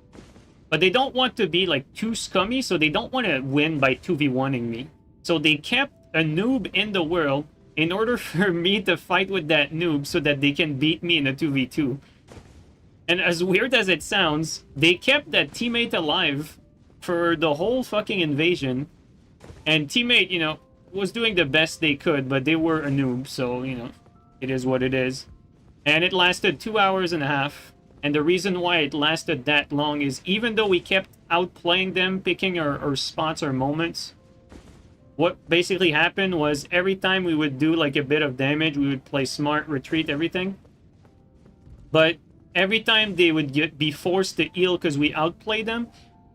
But they don't want to be, like, too scummy, so they don't want to win by 2v1ing me. So they kept a noob in the world in order for me to fight with that noob so that they can beat me in a 2v2. And as weird as it sounds, they kept that teammate alive for the whole fucking invasion. And teammate, you know, was doing the best they could, but they were a noob, so, you know, it is what it is. And it lasted 2 hours and a half. And the reason why it lasted that long is even though we kept outplaying them, picking our spots, our moments, what basically happened was every time we would do like a bit of damage, we would play smart, retreat, everything. But every time they would be forced to heal because we outplayed them,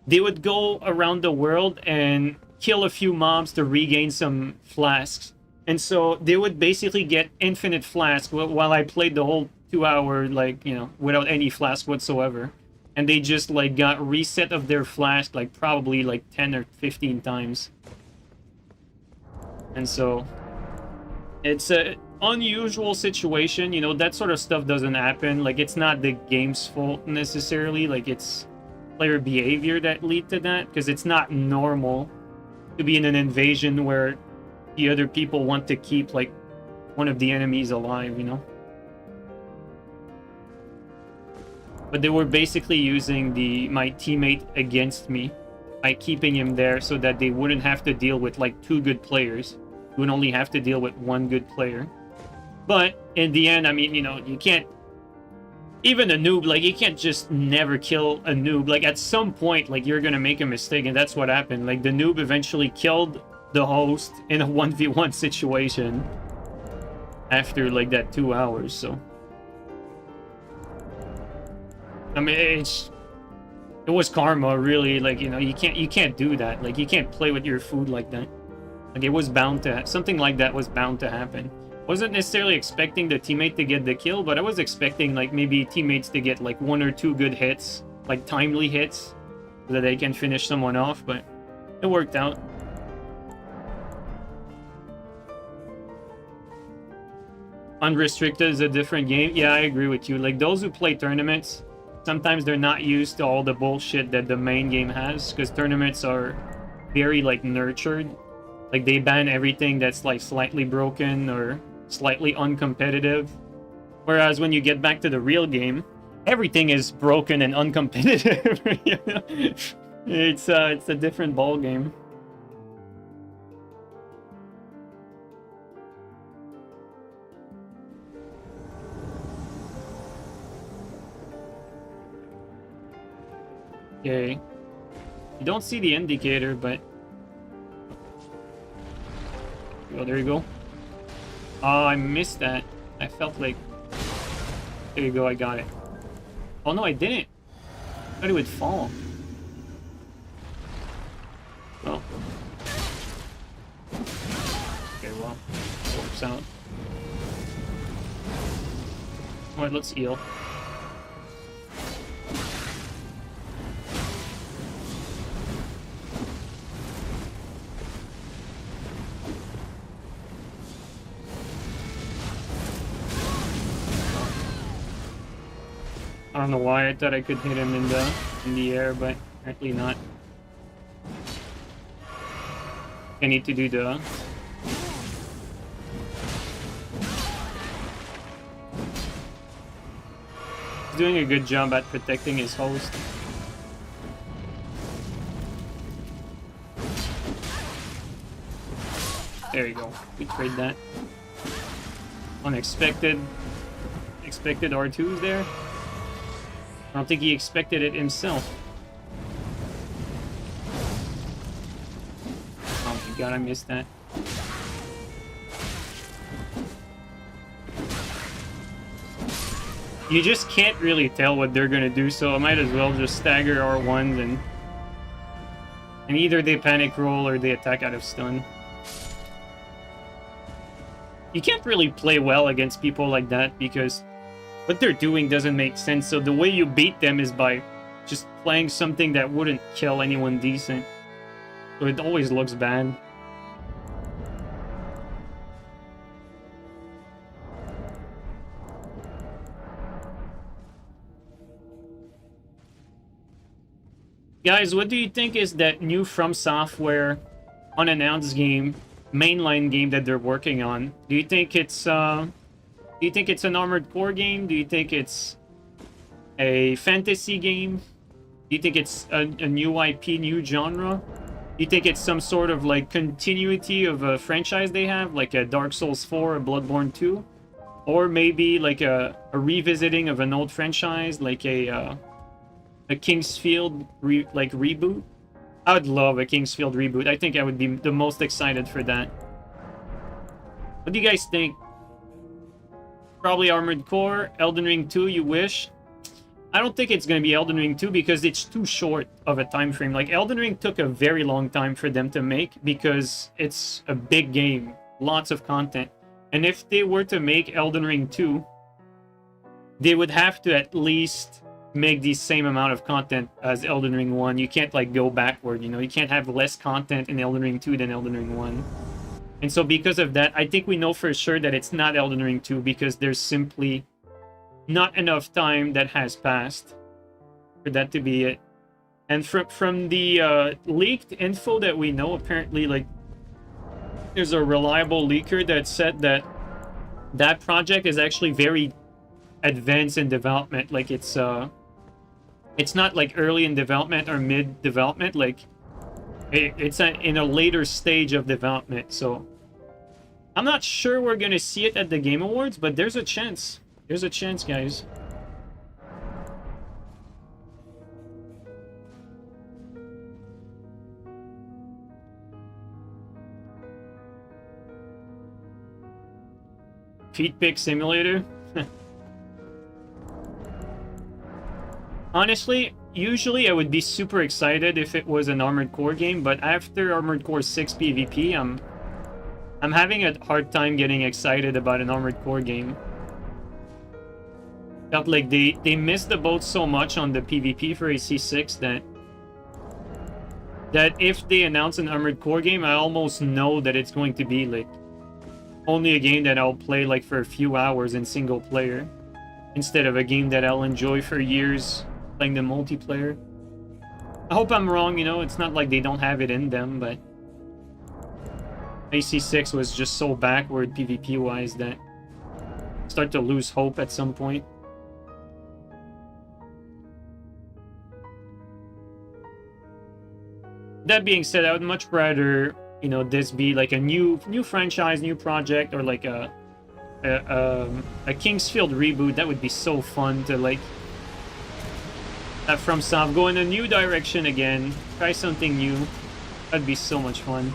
they would go around the world and kill a few mobs to regain some flasks. And so they would basically get infinite flasks while I played the whole 2 hour, like, you know, without any flask whatsoever. And they just, like, got reset of their flask, like, probably, like, 10 or 15 times. And so, it's a unusual situation, you know, that sort of stuff doesn't happen. Like, it's not the game's fault, necessarily. Like, it's player behavior that lead to that, because it's not normal to be in an invasion where the other people want to keep, like, one of the enemies alive, you know? But they were basically using my teammate against me by keeping him there so that they wouldn't have to deal with, like, 2 good players. You would only have to deal with 1 good player. But in the end, I mean, you know, you can't... Even a noob, like, you can't just never kill a noob. Like, at some point, like, you're gonna make a mistake, and that's what happened. Like, the noob eventually killed the host in a 1v1 situation after, like, that 2 hours, so... I mean, it was karma, really. Like, you know, you can't do that. Like, you can't play with your food like that. Like, it was bound to... Something like that was bound to happen. Wasn't necessarily expecting the teammate to get the kill, but I was expecting, like, maybe teammates to get, like, 1 or 2 good hits. Like, timely hits. So that they can finish someone off, but it worked out. Unrestricted is a different game. Yeah, I agree with you. Like, those who play tournaments... Sometimes they're not used to all the bullshit that the main game has, because tournaments are very, like, nurtured. Like, they ban everything that's, like, slightly broken or slightly uncompetitive. Whereas when you get back to the real game, everything is broken and uncompetitive. You know? It's a different ball game. Okay. You don't see the indicator, but... Oh, there you go. Oh, I missed that. I felt like... There you go, I got it. Oh no, I didn't. I thought it would fall. Oh. Okay, well. Works out. Alright, let's heal. I don't know why I thought I could hit him in the air, but apparently not. I need to do the... He's doing a good job at protecting his host. There you go. We trade that. Unexpected. Expected R2s there. I don't think he expected it himself. Oh my god, I missed that. You just can't really tell what they're gonna do, so I might as well just stagger R1s and either they panic roll or they attack out of stun. You can't really play well against people like that because what they're doing doesn't make sense, so the way you beat them is by just playing something that wouldn't kill anyone decent. So it always looks bad. Guys, what do you think is that new From Software unannounced game, mainline game that they're working on? Do you think it's an Armored Core game? Do you think it's a fantasy game? Do you think it's a new IP, new genre? Do you think it's some sort of, like, continuity of a franchise they have, like a Dark Souls 4 or Bloodborne 2? Or maybe, like, a revisiting of an old franchise, like a Kingsfield reboot? I would love a Kingsfield reboot. I think I would be the most excited for that. What do you guys think? Probably Armored Core, Elden Ring 2, you wish? I don't think it's going to be Elden Ring 2 because it's too short of a time frame. Like, Elden Ring took a very long time for them to make because it's a big game. Lots of content. And if they were to make Elden Ring 2, they would have to at least make the same amount of content as Elden Ring 1. You can't, like, go backward, you know? You can't have less content in Elden Ring 2 than Elden Ring 1. And so because of that, I think we know for sure that it's not Elden Ring 2 because there's simply not enough time that has passed for that to be it. And from the leaked info that we know, apparently, like, there's a reliable leaker that said that that project is actually very advanced in development. Like, it's not like early in development or mid development. Like, it's in a later stage of development. So I'm not sure we're gonna see it at the Game Awards, but there's a chance. There's a chance, guys. Feet pick simulator? Honestly, usually I would be super excited if it was an Armored Core game, but after Armored Core 6 PvP, I'm having a hard time getting excited about an Armored Core game. Felt like they missed the boat so much on the PvP for AC6 that if they announce an Armored Core game, I almost know that it's going to be like only a game that I'll play like for a few hours in single player instead of a game that I'll enjoy for years playing the multiplayer. I hope I'm wrong, you know, it's not like they don't have it in them, but AC6 was just so backward PvP wise that I start to lose hope at some point. That being said, I would much rather, you know, this be like a new franchise, new project, or like a Kingsfield reboot. That would be so fun to like have FromSoft go in a new direction again, try something new. That'd be so much fun.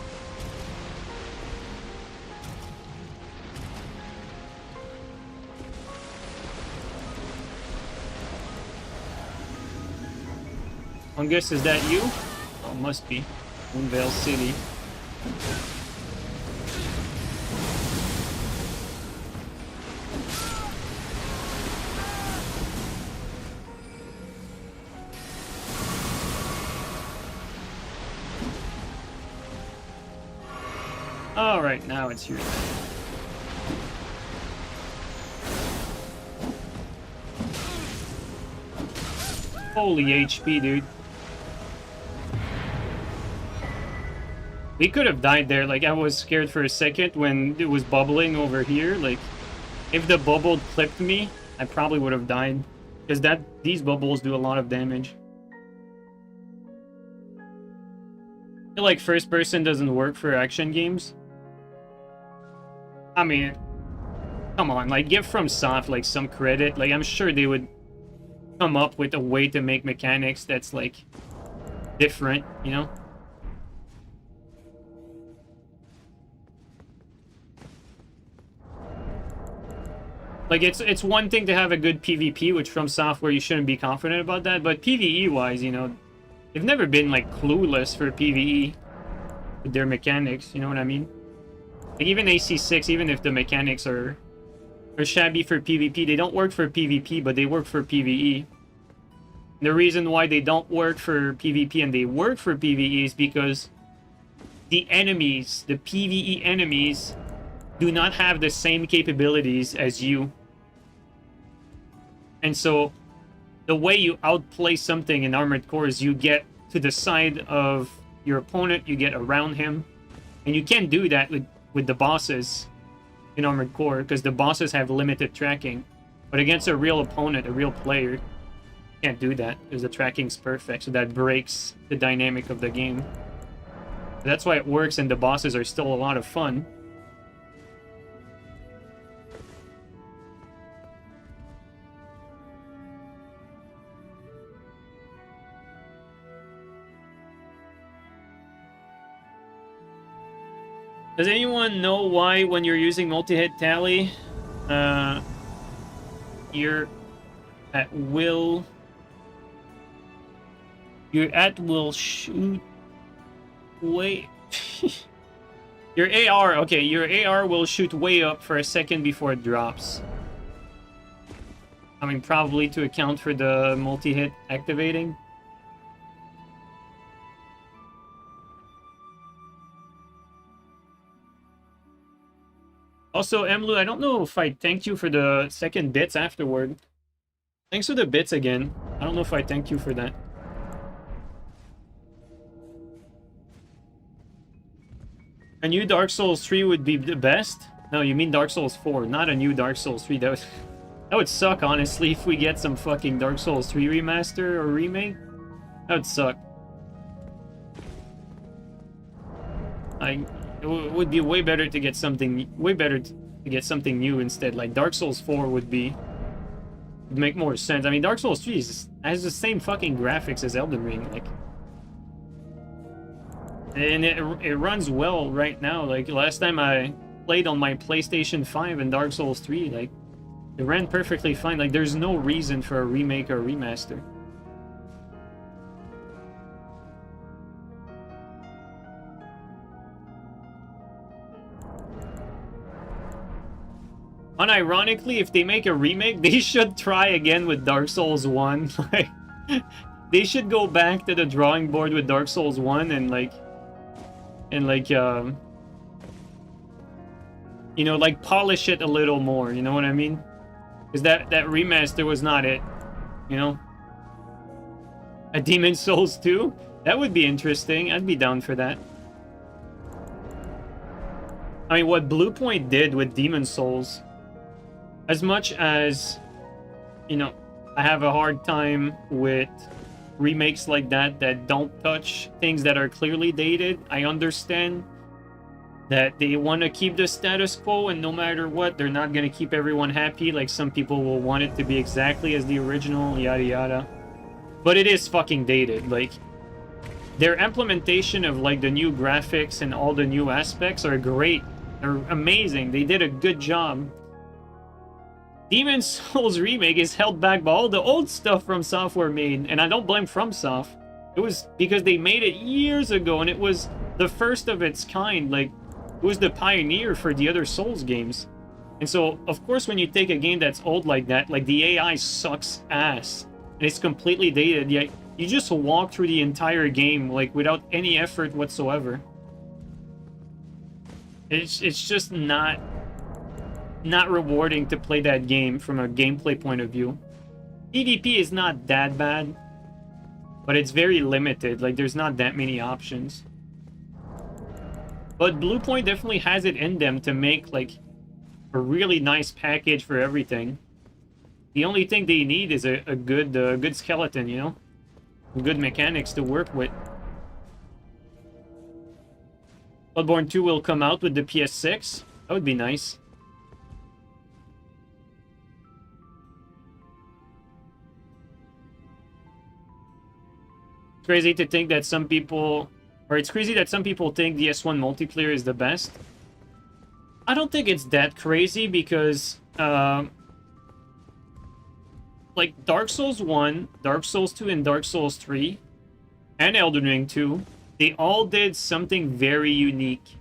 Fungus, is that you? Oh, must be. Moonvale City. Alright, now it's your turn. Holy HP, dude. We could have died there. Like, I was scared for a second when it was bubbling over here. Like, if the bubble clipped me, I probably would have died. Because these bubbles do a lot of damage. I feel like first person doesn't work for action games. I mean, come on, like, give FromSoft, like, some credit. Like, I'm sure they would come up with a way to make mechanics that's, like, different, you know? Like, it's one thing to have a good PvP, which FromSoft where you shouldn't be confident about that, but PvE-wise, you know, they've never been, like, clueless for PvE with their mechanics, you know what I mean? Like, even AC6, even if the mechanics are shabby for PvP, they don't work for PvP, but they work for PvE. And the reason why they don't work for PvP and they work for PvE is because the enemies, the PvE enemies, do not have the same capabilities as you. And so the way you outplay something in Armored Core is you get to the side of your opponent, you get around him, and you can't do that with the bosses in Armored Core because the bosses have limited tracking. But against a real opponent, a real player, you can't do that because the tracking's perfect, so that breaks the dynamic of the game. That's why it works, and the bosses are still a lot of fun. Does anyone know why when you're using multi-hit tally, you're at will shoot way your AR, okay, your AR will shoot way up for a second before it drops. I mean, probably to account for the multi-hit activating. Also, Emlu, I don't know if I thanked you for the second bits afterward. Thanks for the bits again. I don't know if I thanked you for that. A new Dark Souls 3 would be the best? No, you mean Dark Souls 4, not a new Dark Souls 3. That would suck, honestly, if we get some fucking Dark Souls 3 remaster or remake. That would suck. It would be way better to get something new instead. Like Dark Souls 4 would make more sense. I mean, Dark Souls 3 has the same fucking graphics as Elden Ring, like, and it runs well right now. Like last time I played on my PlayStation 5 in Dark Souls 3, like it ran perfectly fine. Like there's no reason for a remake or a remaster. Unironically, if they make a remake, they should try again with Dark Souls 1. Like, they should go back to the drawing board with Dark Souls 1 and you know, like polish it a little more, you know what I mean? Because that remaster was not it, you know? A Demon Souls 2? That would be interesting. I'd be down for that. I mean, what Bluepoint did with Demon Souls, as much as, you know, I have a hard time with remakes like that don't touch things that are clearly dated. I understand that they want to keep the status quo, and no matter what, they're not going to keep everyone happy. Like, some people will want it to be exactly as the original, yada yada. But it is fucking dated. Like, their implementation of, like, the new graphics and all the new aspects are great. They're amazing. They did a good job. Demon Souls Remake is held back by all the old stuff From Software made, and I don't blame FromSoft. It was because they made it years ago, and it was the first of its kind. Like, it was the pioneer for the other Souls games. And so, of course, when you take a game that's old like that, like, the AI sucks ass, and it's completely dated, yet you just walk through the entire game, like, without any effort whatsoever. It's just not rewarding to play that game from a gameplay point of view. PvP is not that bad, but it's very limited. Like, there's not that many options. But Bluepoint definitely has it in them to make, like, a really nice package for everything. The only thing they need is a good skeleton, you know? Good mechanics to work with. Bloodborne 2 will come out with the PS6. That would be nice. It's crazy to think that some people... Or it's crazy that some people think the S1 multiplayer is the best. I don't think it's that crazy because... like, Dark Souls 1, Dark Souls 2, and Dark Souls 3, and Elden Ring 2, they all did something very unique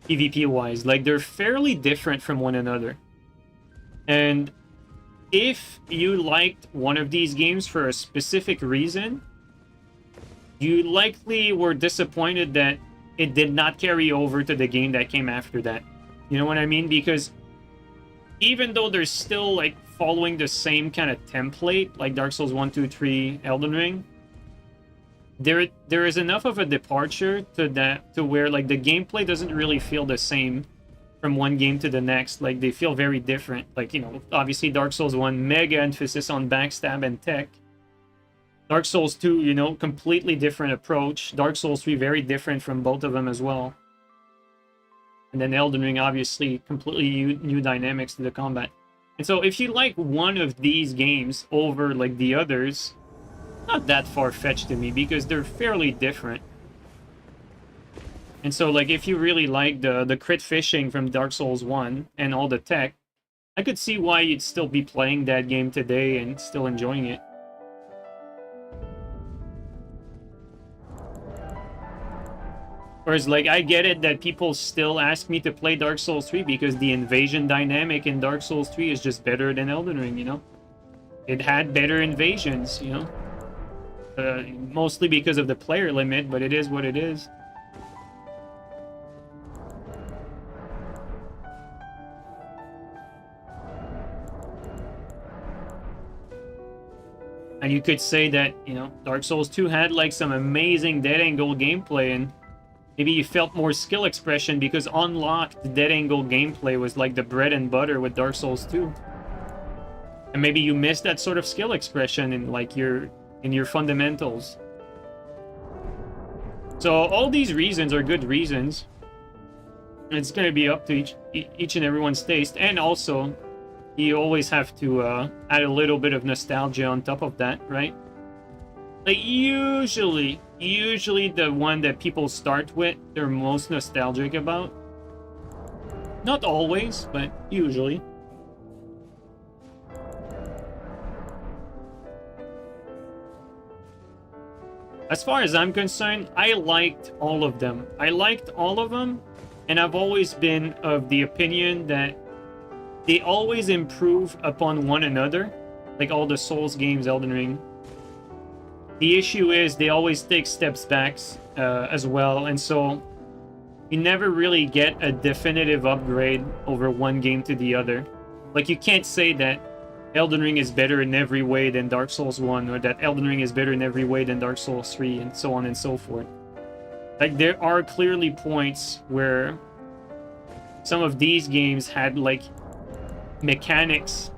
PvP-wise. Like, they're fairly different from one another. And if you liked one of these games for a specific reason, you likely were disappointed that it did not carry over to the game that came after that. You know what I mean? Because even though they're still, like, following the same kind of template, like Dark Souls 1, 2, 3, Elden Ring, there is enough of a departure to where, like, the gameplay doesn't really feel the same from one game to the next. Like, they feel very different. Like, you know, obviously Dark Souls 1, mega emphasis on backstab and tech. Dark Souls 2, you know, completely different approach. Dark Souls 3, very different from both of them as well. And then Elden Ring, obviously, completely new dynamics to the combat. And so if you like one of these games over, like, the others, not that far-fetched to me, because they're fairly different. And so, like, if you really like the crit fishing from Dark Souls 1 and all the tech, I could see why you'd still be playing that game today and still enjoying it. Whereas, like, I get it that people still ask me to play Dark Souls 3 because the invasion dynamic in Dark Souls 3 is just better than Elden Ring, you know? It had better invasions, you know? Mostly because of the player limit, but it is what it is. And you could say that, you know, Dark Souls 2 had like some amazing dead angle gameplay, and maybe you felt more skill expression because unlocked dead angle gameplay was like the bread and butter with Dark Souls 2. And maybe you missed that sort of skill expression in like your fundamentals. So all these reasons are good reasons. It's going to be up to each and everyone's taste, and also you always have to add a little bit of nostalgia on top of that, right? Like, usually the one that people start with, they're most nostalgic about. Not always, but usually. As far as I'm concerned, I liked all of them. And I've always been of the opinion that they always improve upon one another, like all the Souls games, Elden Ring. The issue is they always take steps back as well, and so you never really get a definitive upgrade over one game to the other. Like, you can't say that Elden Ring is better in every way than Dark Souls 1, or that Elden Ring is better in every way than Dark Souls 3, and so on and so forth. Like, there are clearly points where some of these games had, like, mechanics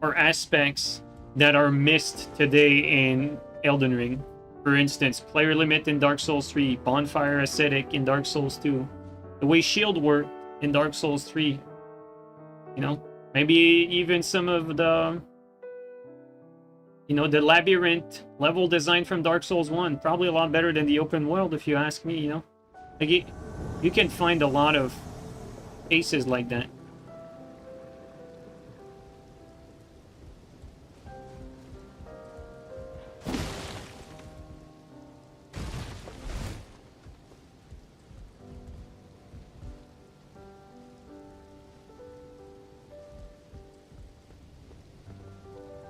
or aspects that are missed today in Elden Ring. For instance, player limit in Dark Souls 3, bonfire ascetic in Dark Souls 2, the way shield worked in Dark Souls 3, you know, maybe even some of the, you know, the labyrinth level design from Dark Souls 1, probably a lot better than the open world if you ask me, you know. Like, you can find a lot of cases like that.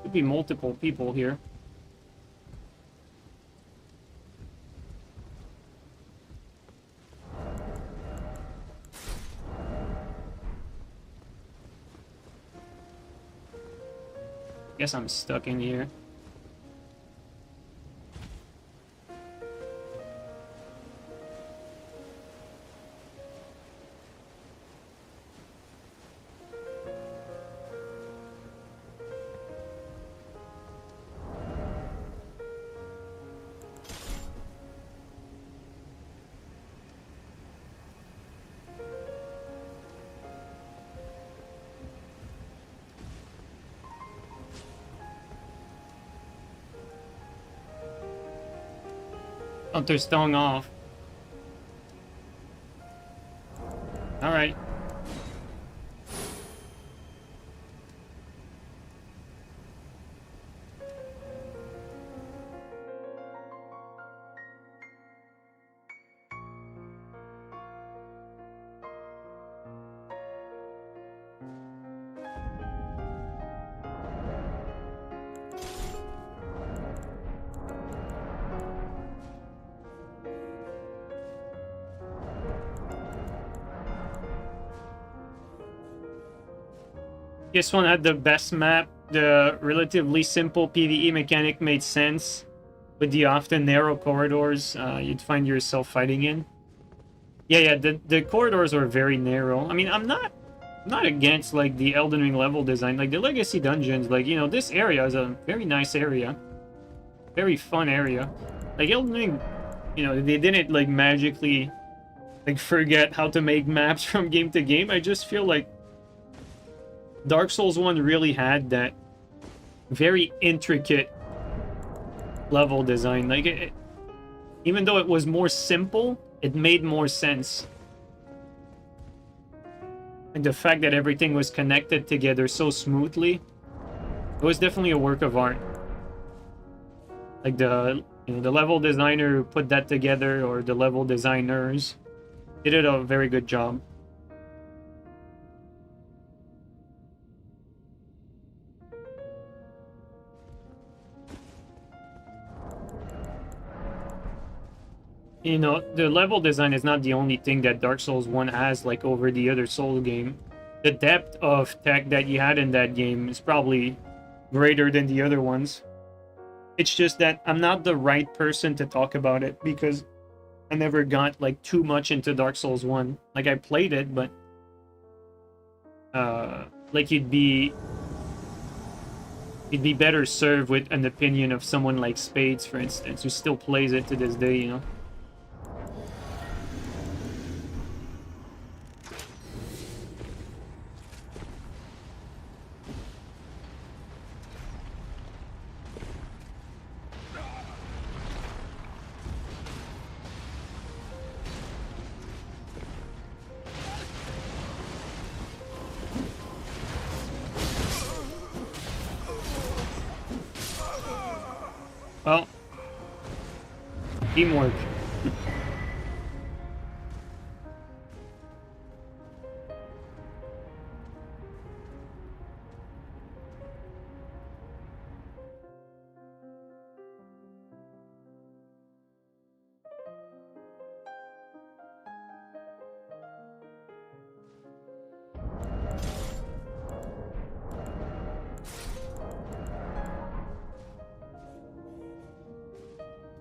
Could be multiple people here. Guess I'm stuck in here. Hunter's Stone off. Alright. This one had the best map. The relatively simple PvE mechanic made sense with the often narrow corridors you'd find yourself fighting in. Yeah, the corridors are very narrow. I mean, I'm not against like the Elden Ring level design, like the Legacy dungeons. Like, you know, this area is a very nice area, very fun area. Like Elden Ring, you know, they didn't like magically like forget how to make maps from game to game. I just feel like Dark Souls 1 really had that very intricate level design. Like, Even though it was more simple, it made more sense. And the fact that everything was connected together so smoothly, it was definitely a work of art. Like the level designer who put that together, or the level designers, did a very good job. You know, the level design is not the only thing that Dark Souls 1 has, like, over the other Soul game. The depth of tech that you had in that game is probably greater than the other ones. It's just that I'm not the right person to talk about it, because I never got, like, too much into Dark Souls 1. Like, I played it, but... like, you'd be better served with an opinion of someone like Spades, for instance, who still plays it to this day, you know? Well, teamwork.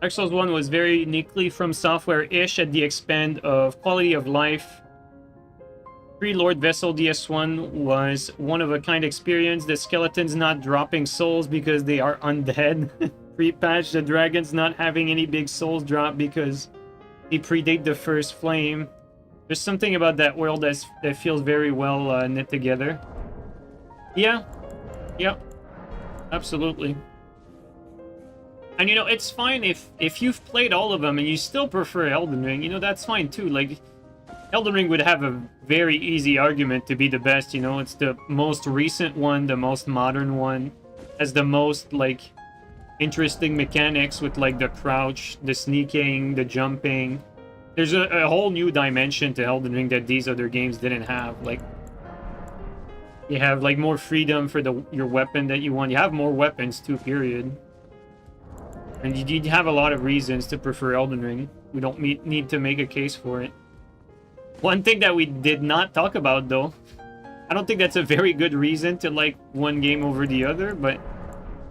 Dark Souls 1 was very uniquely From Software-ish at the expense of quality of life. Pre-Lord Vessel DS1 was one-of-a-kind experience. The skeletons not dropping souls because they are undead. Pre-patch, the dragons not having any big souls drop because they predate the first flame. There's something about that world that feels very well knit together. Yeah. Yep. Absolutely. And, you know, it's fine if you've played all of them and you still prefer Elden Ring, you know, that's fine too. Like, Elden Ring would have a very easy argument to be the best, you know? It's the most recent one, the most modern one, has the most, like, interesting mechanics with, like, the crouch, the sneaking, the jumping. There's a whole new dimension to Elden Ring that these other games didn't have. Like, you have, like, more freedom for your weapon that you want. You have more weapons too, period. And you have a lot of reasons to prefer Elden Ring. We don't need to make a case for it. One thing that we did not talk about, though, I don't think that's a very good reason to like one game over the other, but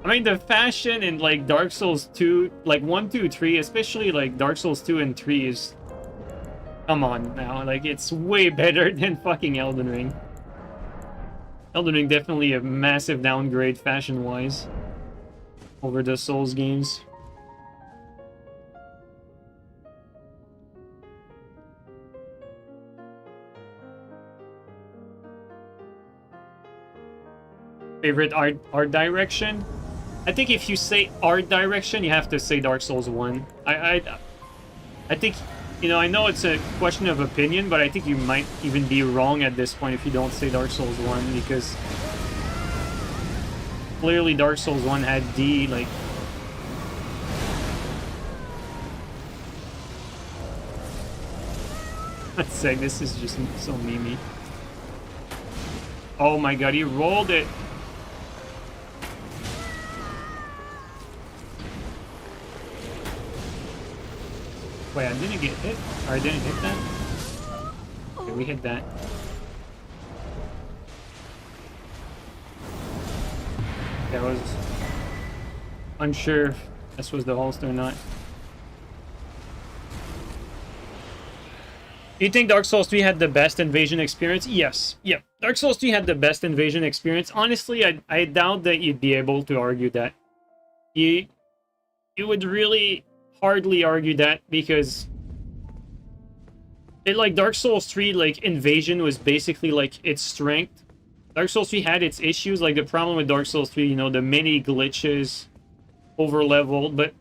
I mean, the fashion in like Dark Souls 2, like 1, 2, 3, especially like Dark Souls 2 and 3 is... Come on now, like it's way better than fucking Elden Ring. Elden Ring definitely a massive downgrade fashion-wise over the Souls games. Favorite art direction? I think if you say art direction, you have to say Dark Souls 1. I think, you know, I know it's a question of opinion, but I think you might even be wrong at this point if you don't say Dark Souls 1, because clearly Dark Souls 1 had the, like... Let's say this is just so memey. Oh my god, he rolled it! Wait, I didn't get hit? Or I didn't hit that? Okay, we hit that. Okay, I was unsure if this was the holster or not. Do you think Dark Souls 3 had the best invasion experience? Yes. Yep. Dark Souls 3 had the best invasion experience. Honestly, I doubt that you'd be able to argue that. You would really hardly argue that, because it, like, Dark Souls 3, like, invasion was basically like its strength. Dark Souls 3 had its issues, like the problem with Dark Souls 3, you know, the many glitches, over leveled, but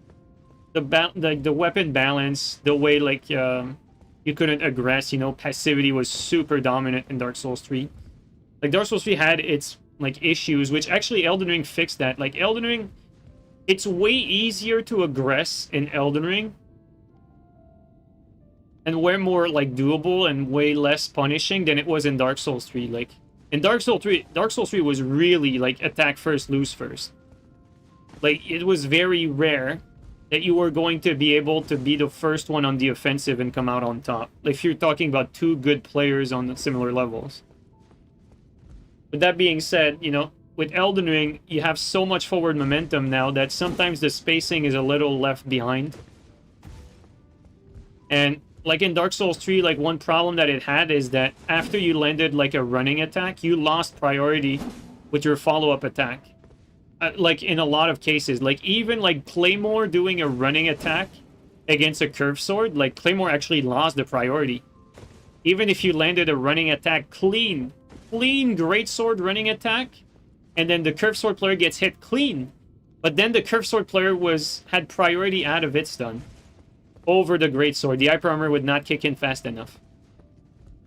the weapon balance, the way like you couldn't aggress, you know, passivity was super dominant in Dark Souls 3. Like Dark Souls 3 had its like issues, which actually Elden Ring fixed that. Like Elden Ring, it's way easier to aggress in Elden Ring. And way more like doable and way less punishing than it was in Dark Souls 3. Like in Dark Souls 3 was really like attack first, lose first. Like it was very rare that you were going to be able to be the first one on the offensive and come out on top. If you're talking about two good players on similar levels. With that being said, you know, with Elden Ring, you have so much forward momentum now that sometimes the spacing is a little left behind. And like in Dark Souls 3, like one problem that it had is that after you landed like a running attack, you lost priority with your follow-up attack. Like in a lot of cases, like even like Claymore doing a running attack against a curved sword, like Claymore actually lost the priority. Even if you landed a running attack clean greatsword running attack, and then the curved sword player gets hit clean, but then the curved sword player had priority out of its stun over the greatsword. The hyper armor would not kick in fast enough.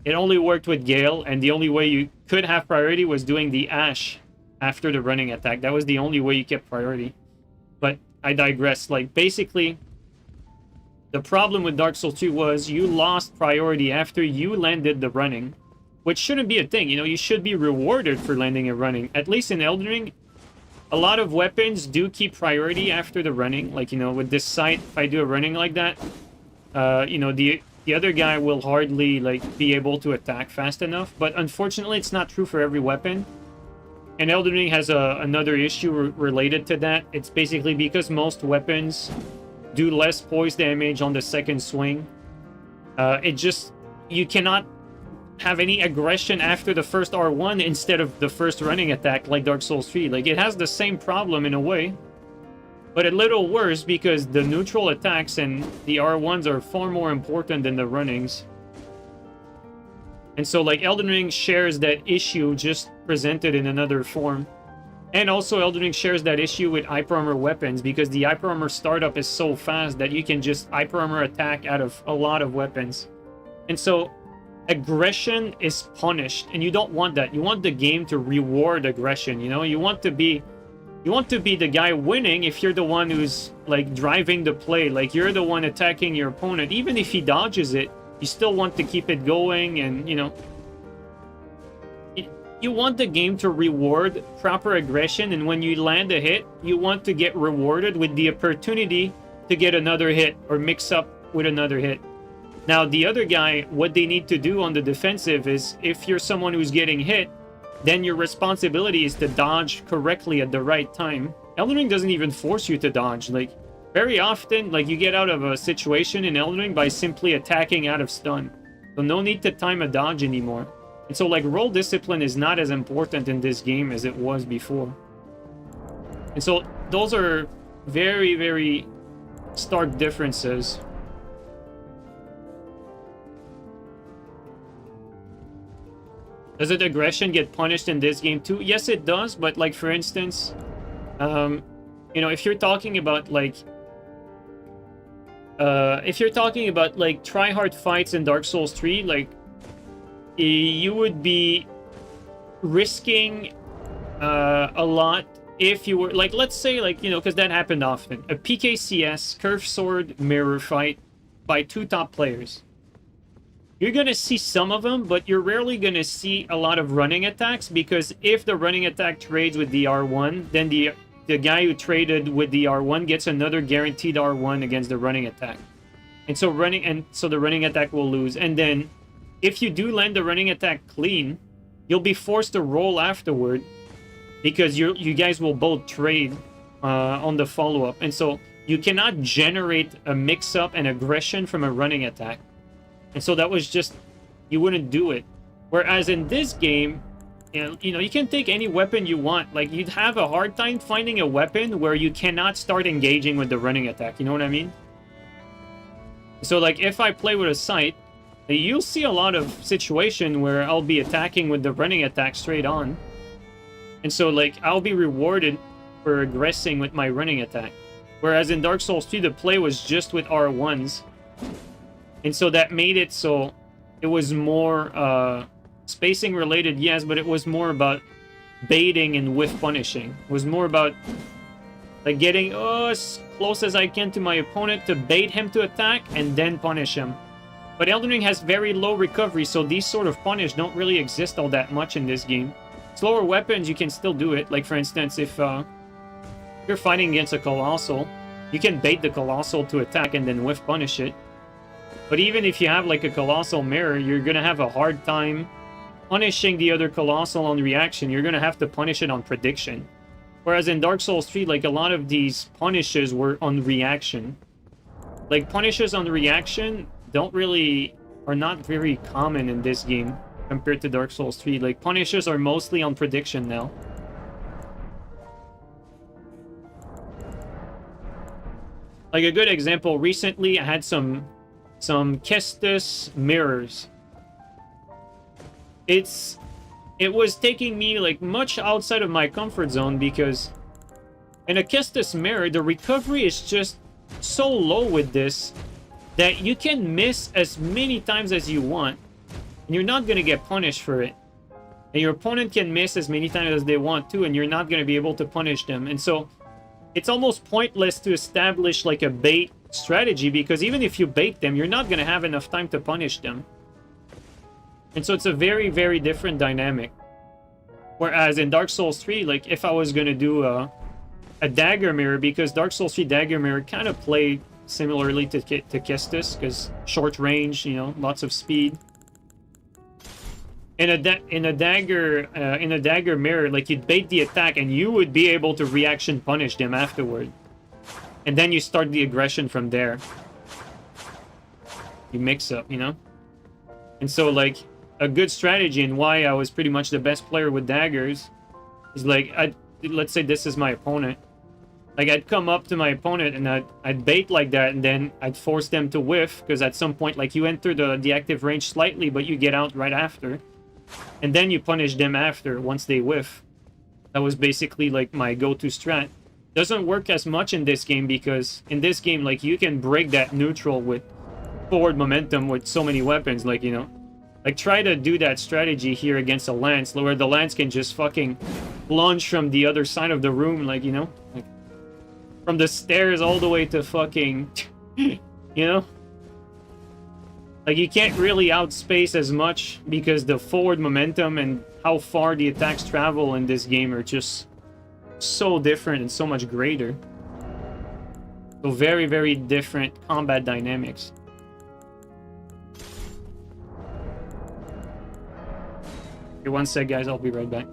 It only worked with Gale, and the only way you could have priority was doing the Ash after the running attack. That was the only way you kept priority. But I digress. Like, basically, the problem with Dark Souls 2 was you lost priority after you landed the running, which shouldn't be a thing. You know, you should be rewarded for landing a running. At least in Elden Ring, a lot of weapons do keep priority after the running. Like, you know, with this sight, if I do a running like that, you know, the other guy will hardly, like, be able to attack fast enough. But unfortunately, it's not true for every weapon. And Elden Ring has another issue related to that. It's basically because most weapons do less poise damage on the second swing. You cannot have any aggression after the first R1 instead of the first running attack like Dark Souls 3. Like, it has the same problem in a way, but a little worse because the neutral attacks and the R1s are far more important than the runnings. And so, like, Elden Ring shares that issue, just presented in another form. And also, Elden Ring shares that issue with hyper armor weapons, because the hyper armor startup is so fast that you can just hyper armor attack out of a lot of weapons. And so, aggression is punished, and you don't want that. You want the game to reward aggression, you know? You want to be the guy winning if you're the one who's, like, driving the play. Like, you're the one attacking your opponent. Even if he dodges it, you still want to keep it going, and, you know, you want the game to reward proper aggression, and when you land a hit, you want to get rewarded with the opportunity to get another hit or mix up with another hit. Now, the other guy, what they need to do on the defensive is, if you're someone who's getting hit, then your responsibility is to dodge correctly at the right time. Elden Ring doesn't even force you to dodge. Like, very often, like, you get out of a situation in Elden Ring by simply attacking out of stun. So no need to time a dodge anymore. And so, like, roll discipline is not as important in this game as it was before. And so those are very, very stark differences. Does it aggression get punished in this game too? Yes, it does. But, like, for instance, you know, if you're talking about, like, try-hard fights in Dark Souls 3, like, you would be risking a lot if you were, like, let's say, like, you know, because that happened often. A PKCS curved sword mirror fight by two top players. You're going to see some of them, but you're rarely going to see a lot of running attacks, because if the running attack trades with the R1, then the guy who traded with the R1 gets another guaranteed R1 against the running attack. And so the running attack will lose. And then if you do land the running attack clean, you'll be forced to roll afterward, because you guys will both trade on the follow-up. And so you cannot generate a mix-up and aggression from a running attack. And so that was just, you wouldn't do it. Whereas in this game, you know, you can take any weapon you want. Like, you'd have a hard time finding a weapon where you cannot start engaging with the running attack. You know what I mean? So, like, if I play with a sight, you'll see a lot of situation where I'll be attacking with the running attack straight on. And so, like, I'll be rewarded for aggressing with my running attack. Whereas in Dark Souls 3, the play was just with R1s. And so that made it so it was more spacing related, yes, but it was more about baiting and whiff punishing. It was more about like getting as close as I can to my opponent to bait him to attack and then punish him. But Elden Ring has very low recovery, so these sort of punish don't really exist all that much in this game. Slower weapons, you can still do it. Like, for instance, if you're fighting against a Colossal, you can bait the Colossal to attack and then whiff punish it. But even if you have, like, a Colossal mirror, you're gonna have a hard time punishing the other Colossal on reaction. You're gonna have to punish it on prediction. Whereas in Dark Souls 3, like, a lot of these punishes were on reaction. Like, punishes on reaction are not very common in this game compared to Dark Souls 3. Like, punishes are mostly on prediction now. Like, a good example, recently I had some Kestis mirrors. It was taking me, like, much outside of my comfort zone because in a Kestis mirror, the recovery is just so low with this that you can miss as many times as you want, and you're not going to get punished for it. And your opponent can miss as many times as they want to, and you're not going to be able to punish them. And so, it's almost pointless to establish, like, a bait strategy, because even if you bait them, you're not going to have enough time to punish them. And so it's a very, very different dynamic. Whereas in Dark Souls 3, like, if I was going to do a dagger mirror, because Dark Souls 3 dagger mirror kind of played similarly to Kestis, because short range, you know, lots of speed. In a dagger mirror, like, you'd bait the attack and you would be able to reaction punish them afterward, and then you start the aggression from there. You mix up, you know. And so, like, a good strategy and why I was pretty much the best player with daggers is, like, let's say this is my opponent. Like, I'd come up to my opponent and I'd bait like that, and then I'd force them to whiff, because at some point, like, you enter the active range slightly, but you get out right after. And then you punish them after, once they whiff. That was basically, like, my go-to strat. Doesn't work as much in this game, because in this game, like, you can break that neutral with forward momentum with so many weapons, like, you know. Like, try to do that strategy here against a lance, where the lance can just fucking plunge from the other side of the room, like, you know? Like, from the stairs all the way to fucking... you know? Like, you can't really outspace as much, because the forward momentum and how far the attacks travel in this game are just so different and so much greater. So very, very different combat dynamics. Okay, one sec, guys. I'll be right back.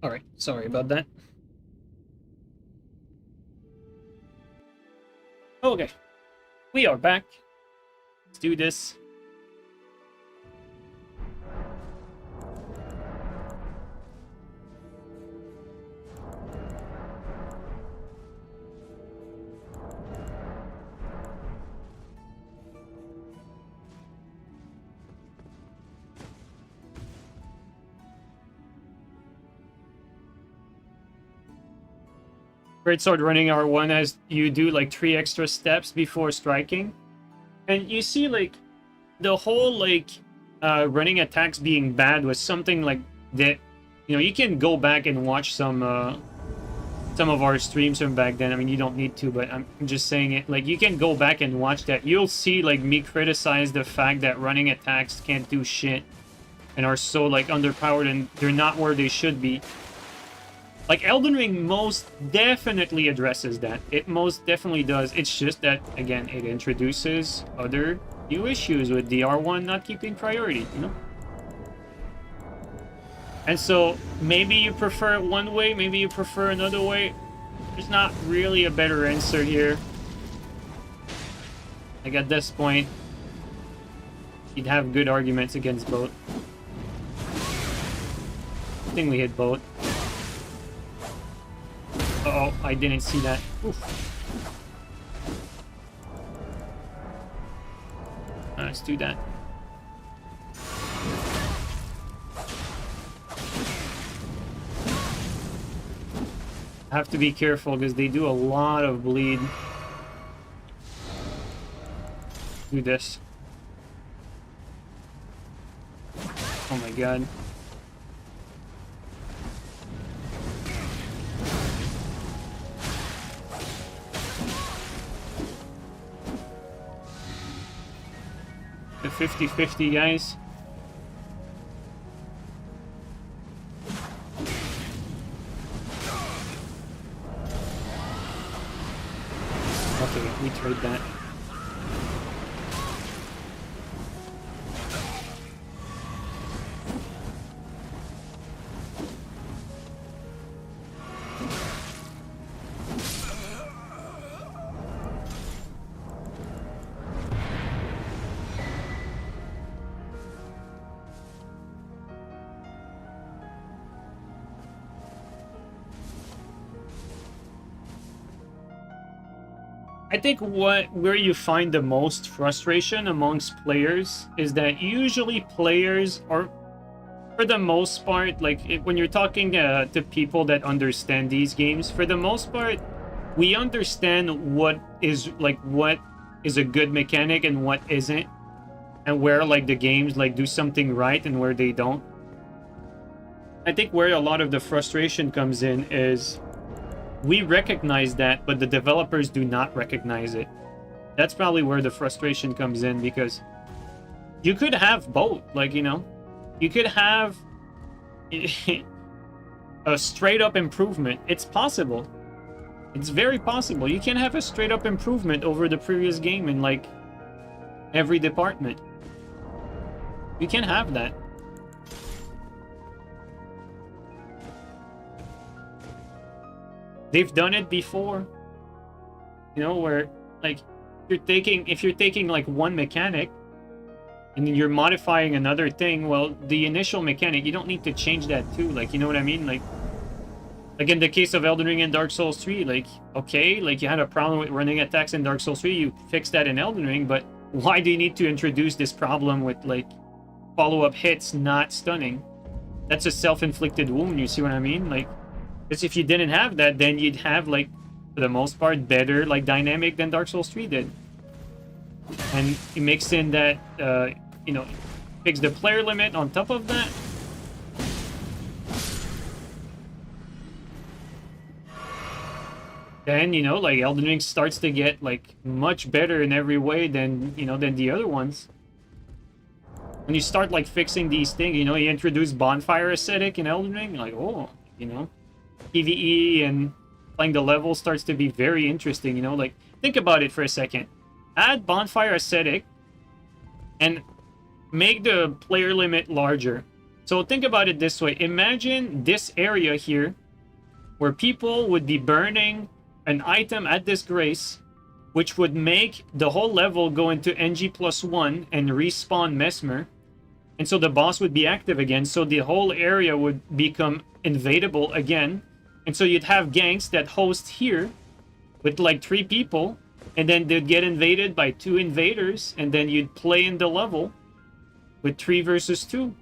Alright, sorry about that. Okay, we are back. Let's do this. Greatsword running R1 as you do like 3 extra steps before striking. And you see like the whole like running attacks being bad was something like that. You know, you can go back and watch some of our streams from back then. I mean, you don't need to, but I'm just saying it. Like, you can go back and watch that. You'll see like me criticize the fact that running attacks can't do shit and are so like underpowered and they're not where they should be. Like, Elden Ring most definitely addresses that. It most definitely does. It's just that, again, it introduces other new issues with the R1 not keeping priority, you know? And so, maybe you prefer it one way, maybe you prefer another way. There's not really a better answer here. Like, at this point, you'd have good arguments against both. I think we hit both. Uh-oh, I didn't see that. Oof. Let's do that. I have to be careful because they do a lot of bleed. Do this. Oh my god. The 50-50, guys. Okay, we trade that. I think where you find the most frustration amongst players is that usually players are, for the most part, like when you're talking to people that understand these games, for the most part, we understand what is a good mechanic and what isn't, and where like the games like do something right and where they don't. I think where a lot of the frustration comes in is we recognize that, but the developers do not recognize it. That's probably where the frustration comes in, because you could have both. Like, you know, you could have a straight-up improvement. It's possible. It's very possible. You can have a straight-up improvement over the previous game in, like, every department. You can have that. They've done it before, you know, where like if you're taking like one mechanic and then you're modifying another thing, well, the initial mechanic, you don't need to change that too. Like, you know what I mean? Like in the case of Elden Ring and Dark Souls 3, like, okay, like you had a problem with running attacks in Dark Souls 3, you fixed that in Elden Ring, but why do you need to introduce this problem with like follow-up hits not stunning? That's a self-inflicted wound, you see what I mean? Like, because if you didn't have that, then you'd have, like, for the most part, better, like, dynamic than Dark Souls 3 did. And you mix in that, you know, fix the player limit on top of that. Then, you know, like, Elden Ring starts to get, like, much better in every way than, you know, than the other ones. When you start, like, fixing these things, you know, you introduce bonfire aesthetic in Elden Ring, like, oh, you know, PvE and playing the level starts to be very interesting, you know? Like, think about it for a second. Add bonfire aesthetic and make the player limit larger. So think about it this way. Imagine this area here where people would be burning an item at disgrace, which would make the whole level go into NG+1 and respawn Mesmer. And so the boss would be active again. So the whole area would become invadable again. And so you'd have ganks that host here with like 3 people. And then they'd get invaded by 2 invaders. And then you'd play in the level with 3 versus 2.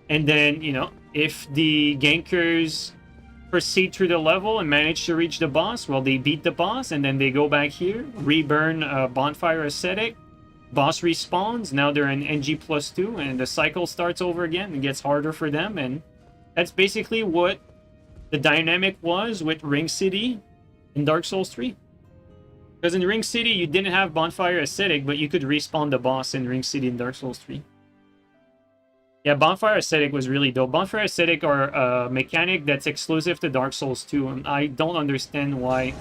And then, you know, if the gankers proceed through the level and manage to reach the boss, well, they beat the boss. And then they go back here, reburn Bonfire Ascetic. Boss respawns, now they're in NG+2, and the cycle starts over again. It gets harder for them, and that's basically what the dynamic was with Ring City in Dark Souls 3. Because in Ring City, you didn't have Bonfire Ascetic, but you could respawn the boss in Ring City in Dark Souls 3. Yeah, Bonfire Ascetic was really dope. Bonfire Ascetic are a mechanic that's exclusive to Dark Souls 2, and I don't understand why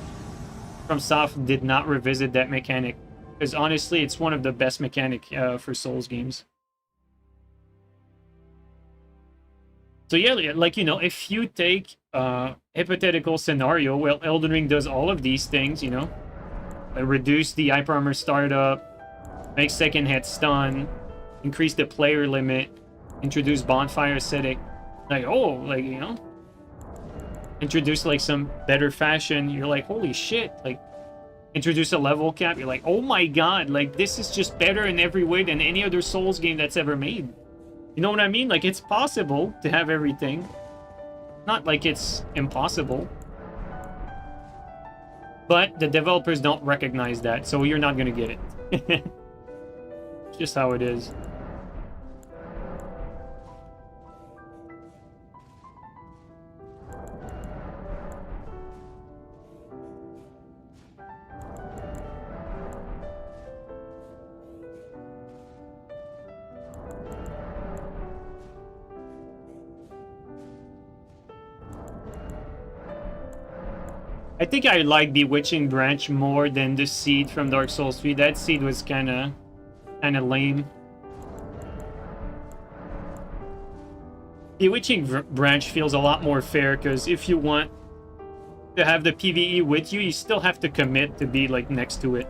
FromSoft did not revisit that mechanic. Because honestly, it's one of the best mechanic for Souls games. So yeah, like, you know, if you take a hypothetical scenario, well, Elden Ring does all of these things, you know. Reduce the hyper armor startup, make second hit stun, increase the player limit, introduce Bonfire Ascetic. Like, oh, like, you know. Introduce like some better fashion. You're like, holy shit, like, introduce a level cap, you're like, oh my god, like, this is just better in every way than any other Souls game that's ever made. You know what I mean? Like, it's possible to have everything. Not like it's impossible. But the developers don't recognize that, so you're not gonna get it. It's just how it is. I think I like Bewitching Branch more than the seed from Dark Souls 3. That seed was kind of lame. Bewitching Branch feels a lot more fair, because if you want to have the PvE with you, you still have to commit to be like next to it.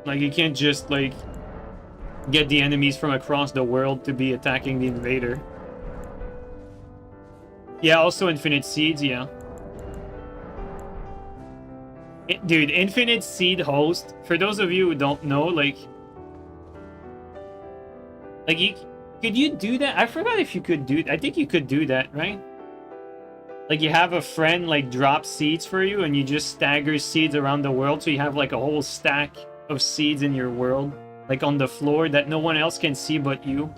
Like, you can't just like get the enemies from across the world to be attacking the invader. Yeah, also Infinite Seeds, yeah. Dude, Infinite Seed host, for those of you who don't know, like could you do that? I forgot if you could do, I think you could do that, right? Like, you have a friend like drop seeds for you, and you just stagger seeds around the world, so you have like a whole stack of seeds in your world, like on the floor, that no one else can see but you.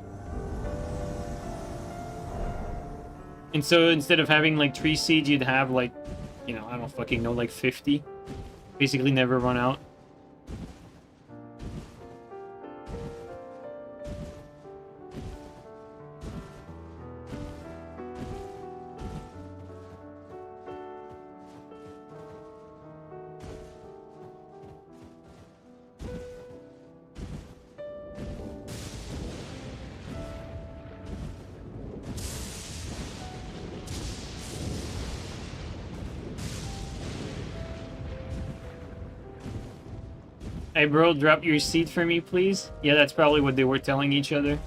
And so instead of having like 3 seeds, you'd have like, you know, I don't fucking know, like 50. Basically never run out. Hey bro, drop your seed for me, please. Yeah, that's probably what they were telling each other.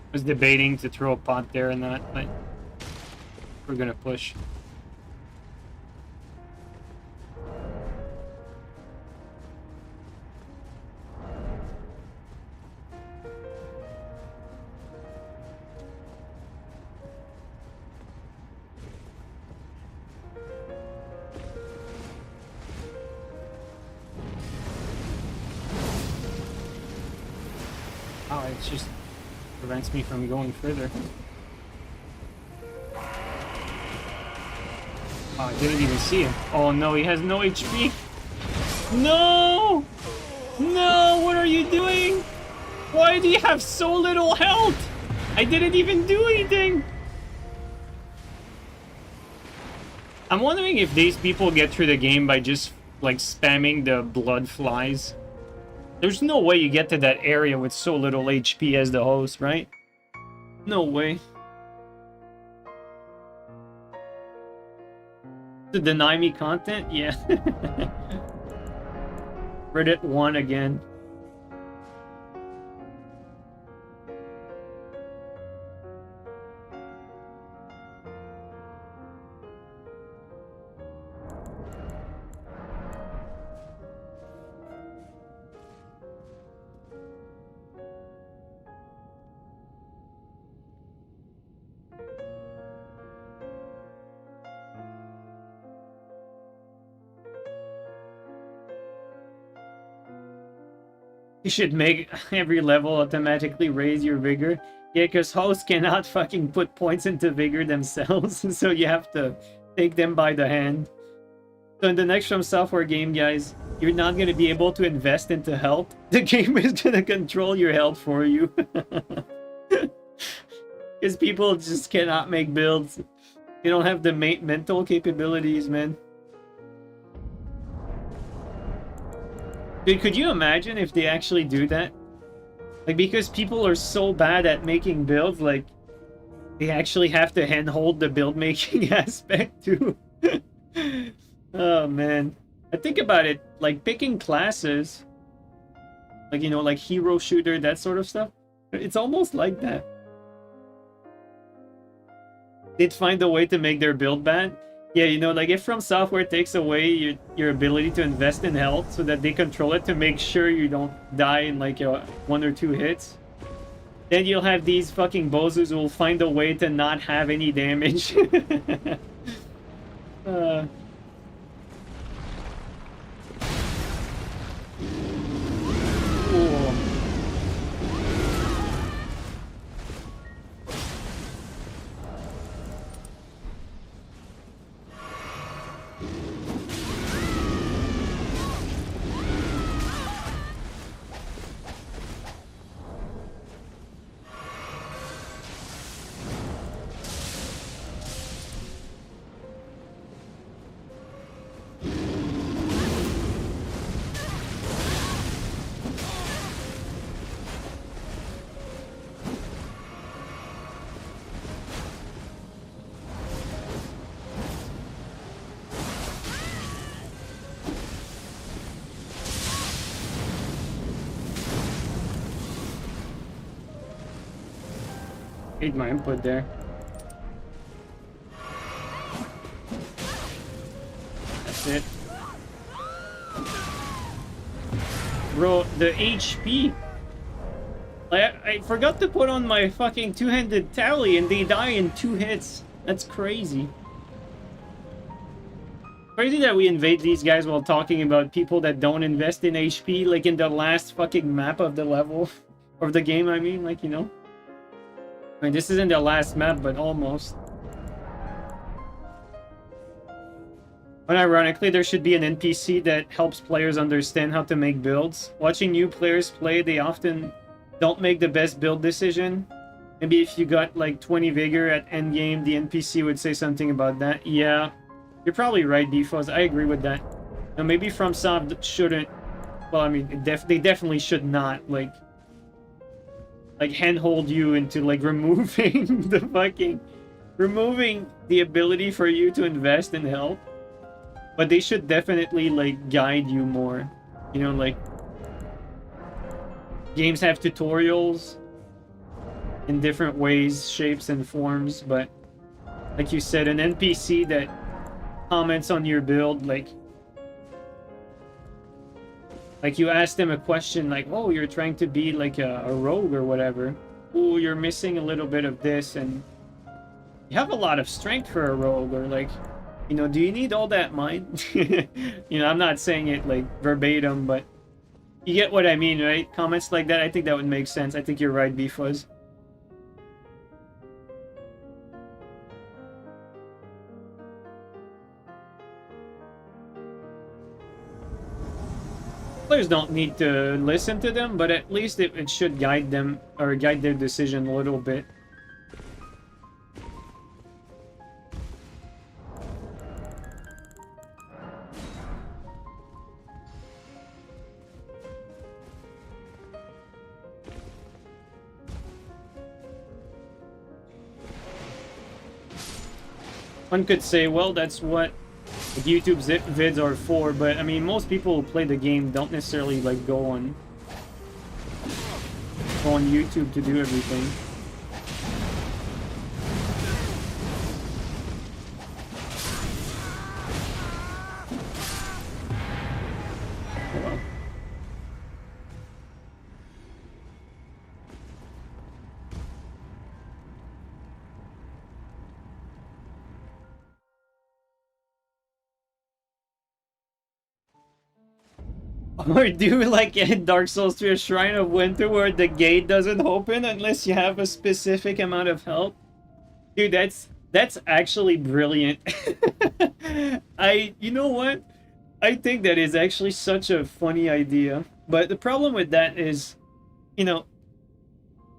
I was debating to throw a pot there or not, but we're gonna push. Oh, it's just prevents me from going further. Oh, I didn't even see him. Oh no, he has no HP. No! No, what are you doing? Why do you have so little health? I didn't even do anything. I'm wondering if these people get through the game by just, like, spamming the blood flies. There's no way you get to that area with so little HP as the host, right? No way. To deny me content? Yeah. Reddit 1 again. You should make every level automatically raise your vigor. Yeah, because hosts cannot fucking put points into vigor themselves, so you have to take them by the hand. So in the next From Software game, guys, you're not going to be able to invest into health. The game is going to control your health for you. Because people just cannot make builds. They don't have the mental capabilities, man. Dude, could you imagine if they actually do that? Like, because people are so bad at making builds, like, they actually have to handhold the build making aspect too. Oh, man. I think about it, like, picking classes, like, you know, like hero shooter, that sort of stuff. It's almost like that. They'd find a way to make their build bad. Yeah, you know, like if From Software takes away your ability to invest in health so that they control it to make sure you don't die in like 1 or 2 hits, then you'll have these fucking bozus who will find a way to not have any damage. uh... Cool. Need my input there. That's it. Bro, the HP. I forgot to put on my fucking two-handed tally and they die in 2 hits. That's crazy. Crazy that we invade these guys while talking about people that don't invest in HP, like in the last fucking map of the level. Of the game, I mean, like, you know. I mean, this isn't the last map, but almost. But ironically, there should be an NPC that helps players understand how to make builds. Watching new players play, they often don't make the best build decision. Maybe if you got like 20 vigor at endgame, the NPC would say something about that. Yeah, you're probably right, Defos. I agree with that. Now, maybe FromSoft shouldn't... Well, I mean, they definitely should not, like handhold you into like removing the fucking the ability for you to invest in health, but they should definitely like guide you more, you know, like games have tutorials in different ways, shapes and forms, but like you said, an NPC that comments on your build, like you ask them a question like, oh, you're trying to be like a rogue or whatever. Oh, you're missing a little bit of this, and you have a lot of strength for a rogue, or like, you know, do you need all that mind? You know, I'm not saying it like verbatim, but you get what I mean, right? Comments like that, I think that would make sense. I think you're right, B-Fuzz. Players don't need to listen to them, but at least it should guide them or guide their decision a little bit. One could say, well, that's what YouTube vids are for, but I mean, most people who play the game don't necessarily like go on YouTube to do everything. Or do like in Dark Souls 3 a Shrine of Winter where the gate doesn't open unless you have a specific amount of health? Dude, that's actually brilliant. You know what? I think that is actually such a funny idea. But the problem with that is, you know,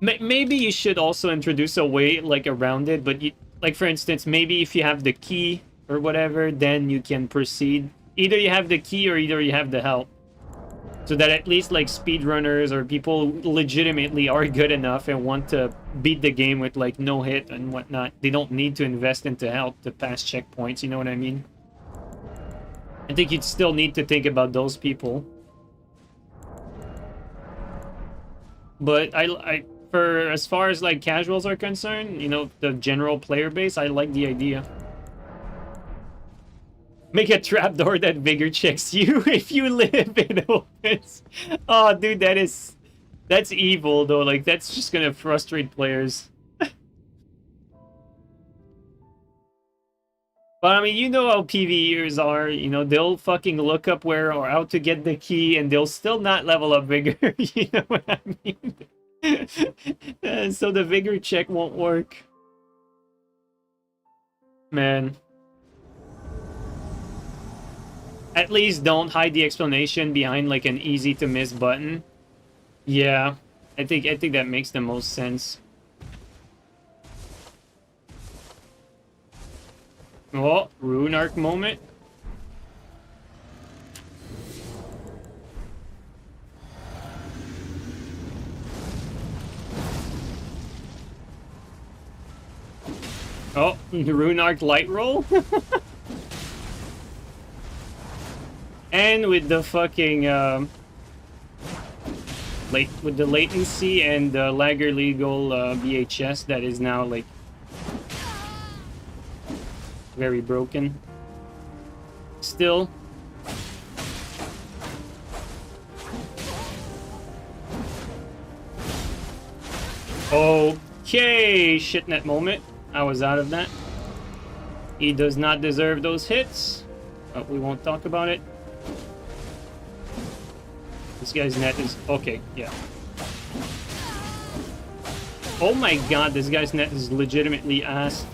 maybe you should also introduce a way like around it, but like for instance, maybe if you have the key or whatever, then you can proceed. Either you have the key or either you have the help. So that at least like speedrunners or people legitimately are good enough and want to beat the game with like no hit and whatnot, they don't need to invest into health to pass checkpoints, you know what I mean? I think you'd still need to think about those people. But I for as far as like casuals are concerned, you know, the general player base, I like the idea. Make a trapdoor that vigor checks you if you live in opens. Oh, dude, that's evil though. Like that's just gonna frustrate players. But I mean, you know how PvEers are. You know, they'll fucking look up where or how to get the key, and they'll still not level up vigor. You know what I mean? So the vigor check won't work. Man. At least don't hide the explanation behind like an easy to miss button. Yeah, I think that makes the most sense. Oh, Rune Arc moment. Oh, Rune Arc light roll. And with the fucking with the latency and the lagger legal VHS that is now like very broken. Still. Okay, shitnet moment. I was out of that. He does not deserve those hits. But we won't talk about it. This guy's net is... Okay, yeah. Oh my god, this guy's net is legitimately ass.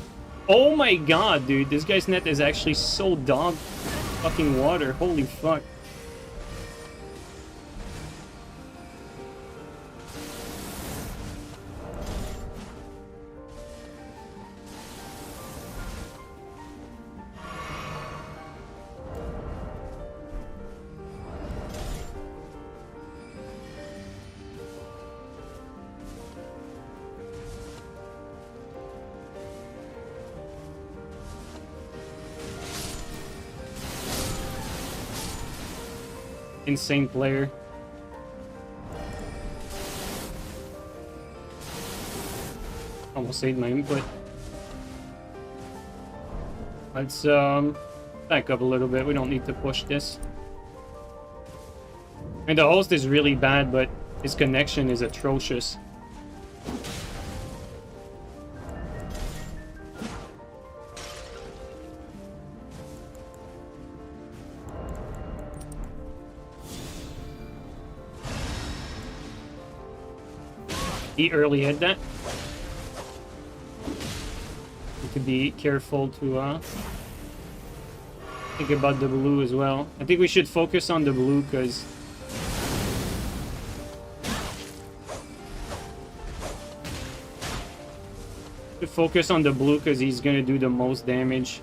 Oh my god, dude. This guy's net is actually so dog fucking water. Holy fuck. Insane player. Almost saved my input. Let's back up a little bit. We don't need to push this. And the host is really bad, but his connection is atrocious. He early hit that. You could be careful to think about the blue as well. I think we should focus on the blue because focus on the blue because he's gonna do the most damage.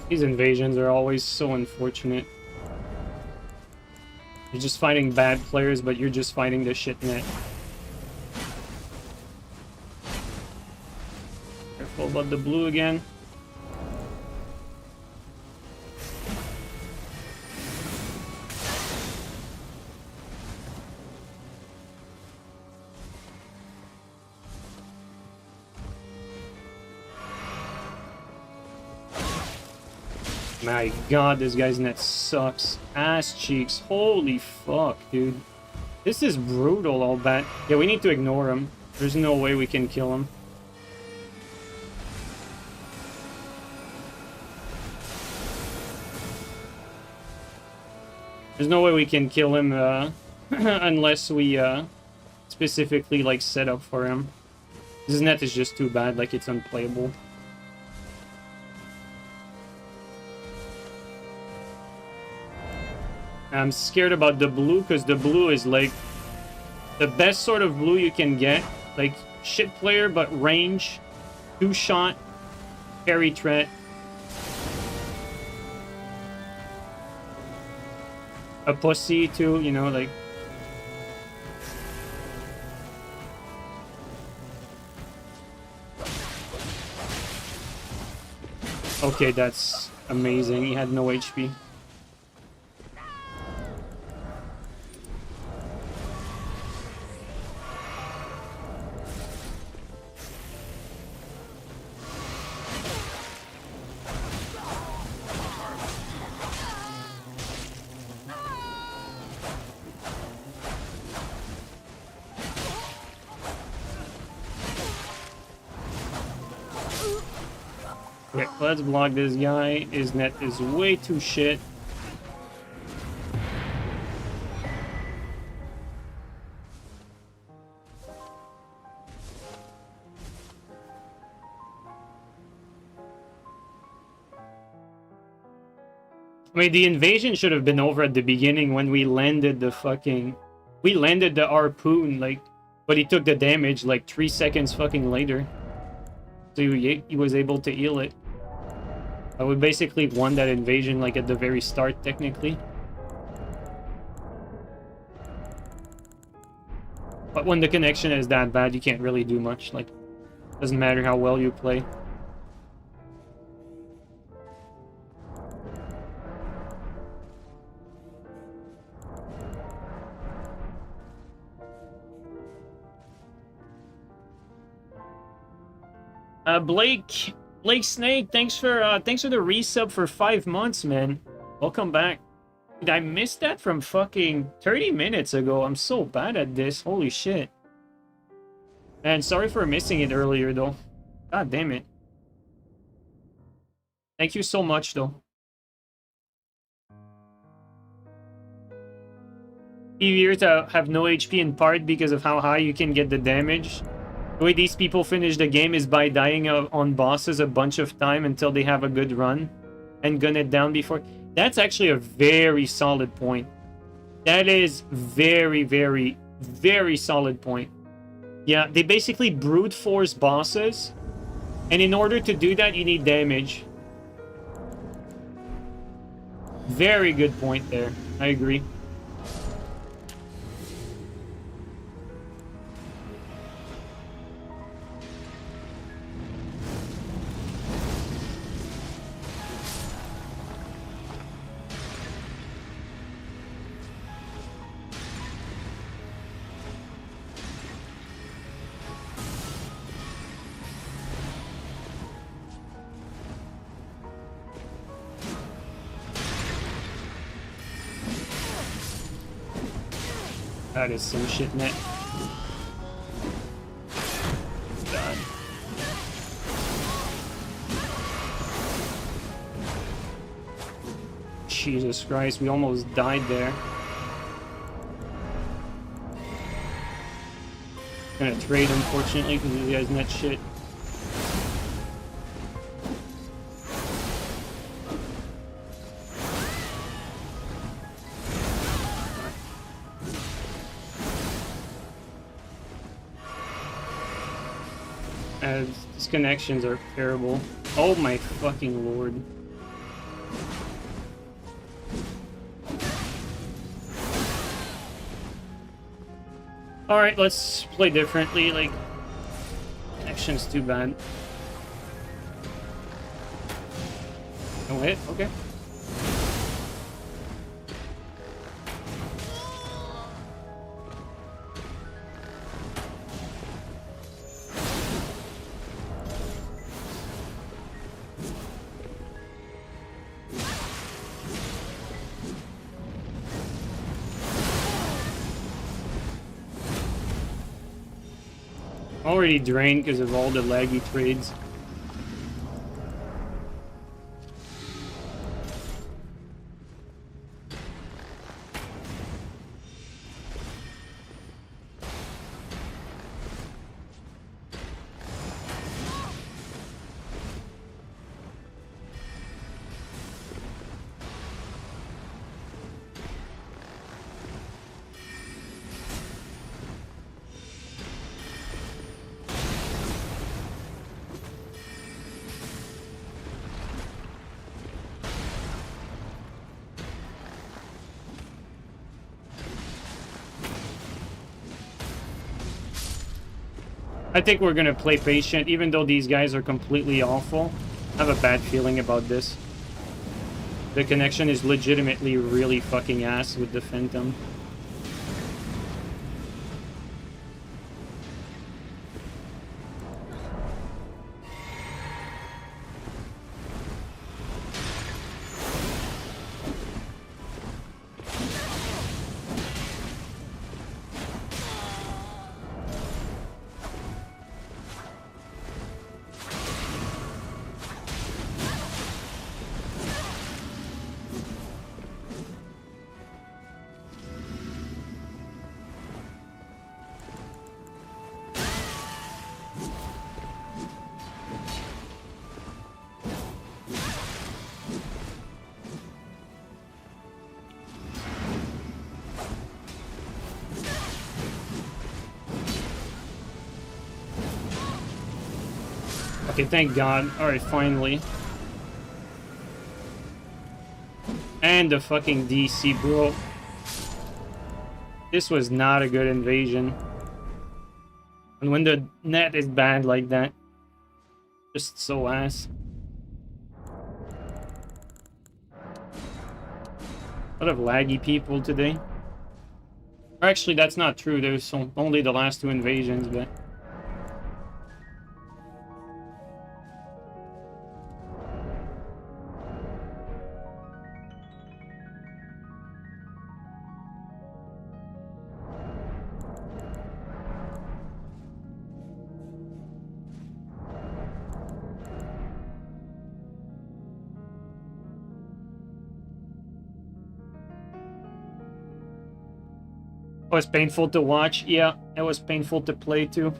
These invasions are always so unfortunate. You're just fighting bad players, but you're just fighting the shit net. Careful about the blue again. My god, this guy's net sucks. Ass cheeks. Holy fuck, dude. This is brutal, all bad. Yeah, we need to ignore him. There's no way we can kill him. There's no way we can kill him unless we specifically like set up for him. This net is just too bad, like it's unplayable. I'm scared about the blue because the blue is like the best sort of blue you can get. Like shit player, but range, 2-shot, carry threat. A pussy too, you know, like. Okay, that's amazing. He had no HP. Okay, let's block this guy. His net is way too shit. I mean, the invasion should have been over at the beginning when we landed the fucking... We landed the harpoon, like... But he took the damage, like, 3 seconds fucking later. So he was able to heal it. We basically won that invasion, like, at the very start, technically. But when the connection is that bad, you can't really do much. Like, doesn't matter how well you play. Blake Snake, thanks for the resub for 5 months, man. Welcome back. Dude, I missed that from fucking 30 minutes ago. I'm so bad at this. Holy shit. Man, sorry for missing it earlier, though. God damn it. Thank you so much, though. PvEers have no HP in part because of how high you can get the damage. The way these people finish the game is by dying on bosses a bunch of time until they have a good run and gun it down before. That's actually a very solid point. That is very, very, very solid point. Yeah, they basically brute force bosses, and in order to do that, you need damage. Very good point there. I agree. That is some shit, net. God. Jesus Christ, we almost died there. Gonna trade, unfortunately, because these guys net shit. These connections are terrible. Oh my fucking lord. Alright, let's play differently, like... Connection's too bad. No hit? Okay. Already drained because of all the laggy trades. I think we're gonna play patient, even though these guys are completely awful. I have a bad feeling about this. The connection is legitimately really fucking ass with the Phantom. Okay, thank God. Alright, finally. And the fucking DC, bro. This was not a good invasion. And when the net is bad like that, just so ass. A lot of laggy people today. Actually, that's not true. There's only the last two invasions, but... It was painful to watch. Yeah, it was painful to play too.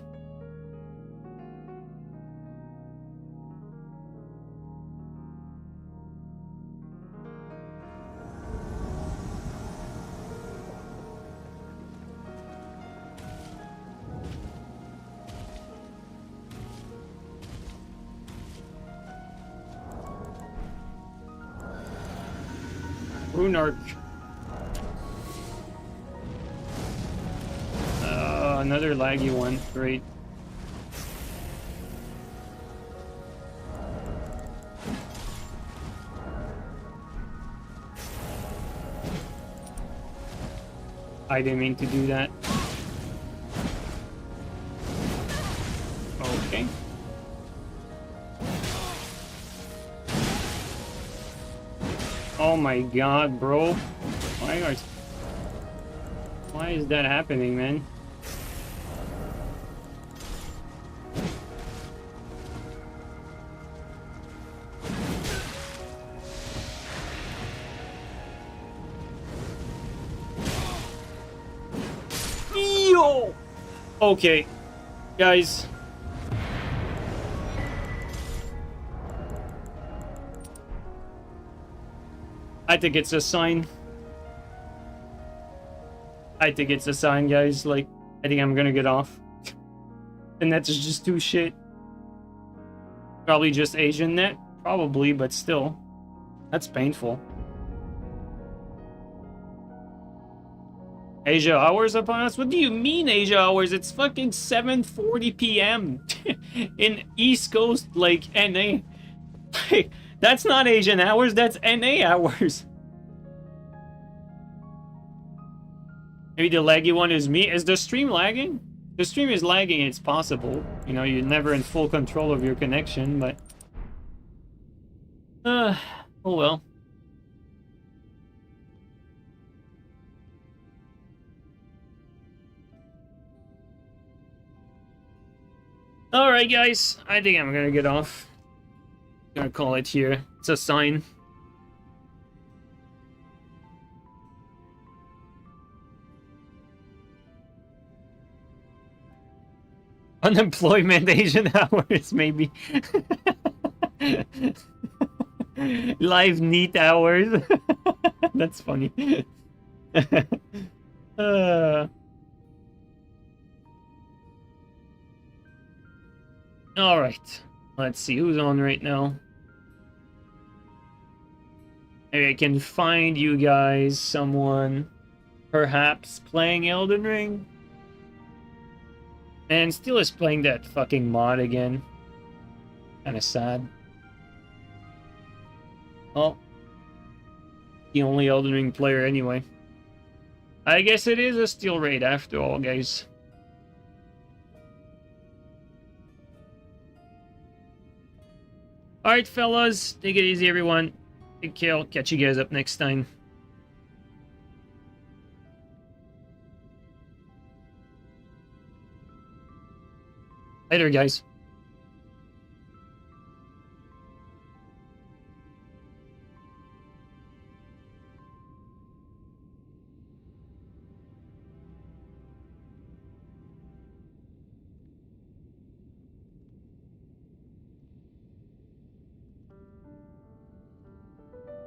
Runark. Another laggy one. Great. I didn't mean to do that. Okay. Oh my god, bro. Why is that happening, man? Yo! Okay. Guys. I think it's a sign. I think it's a sign, guys. Like, I think I'm gonna get off. The net is just too shit. Probably just Asian net. Probably, but still. That's painful. Asia hours upon us? What do you mean Asia hours? It's fucking 7:40 p.m. in East Coast, like, NA. That's not Asian hours, that's NA hours. Maybe the laggy one is me. Is the stream lagging? The stream is lagging, it's possible. You know, you're never in full control of your connection, but... oh well. Alright guys, I think I'm gonna get off. Gonna call it here. It's a sign. Unemployment Asian hours, maybe. Live neat hours. That's funny. Alright. Let's see who's on right now. Maybe I can find you guys someone perhaps playing Elden Ring. Man, still is playing that fucking mod again. Kinda sad. Oh. The only Elden Ring player anyway. I guess it is a steel raid after all, guys. Alright, fellas. Take it easy, everyone. Take care. I'll catch you guys up next time. Later, guys.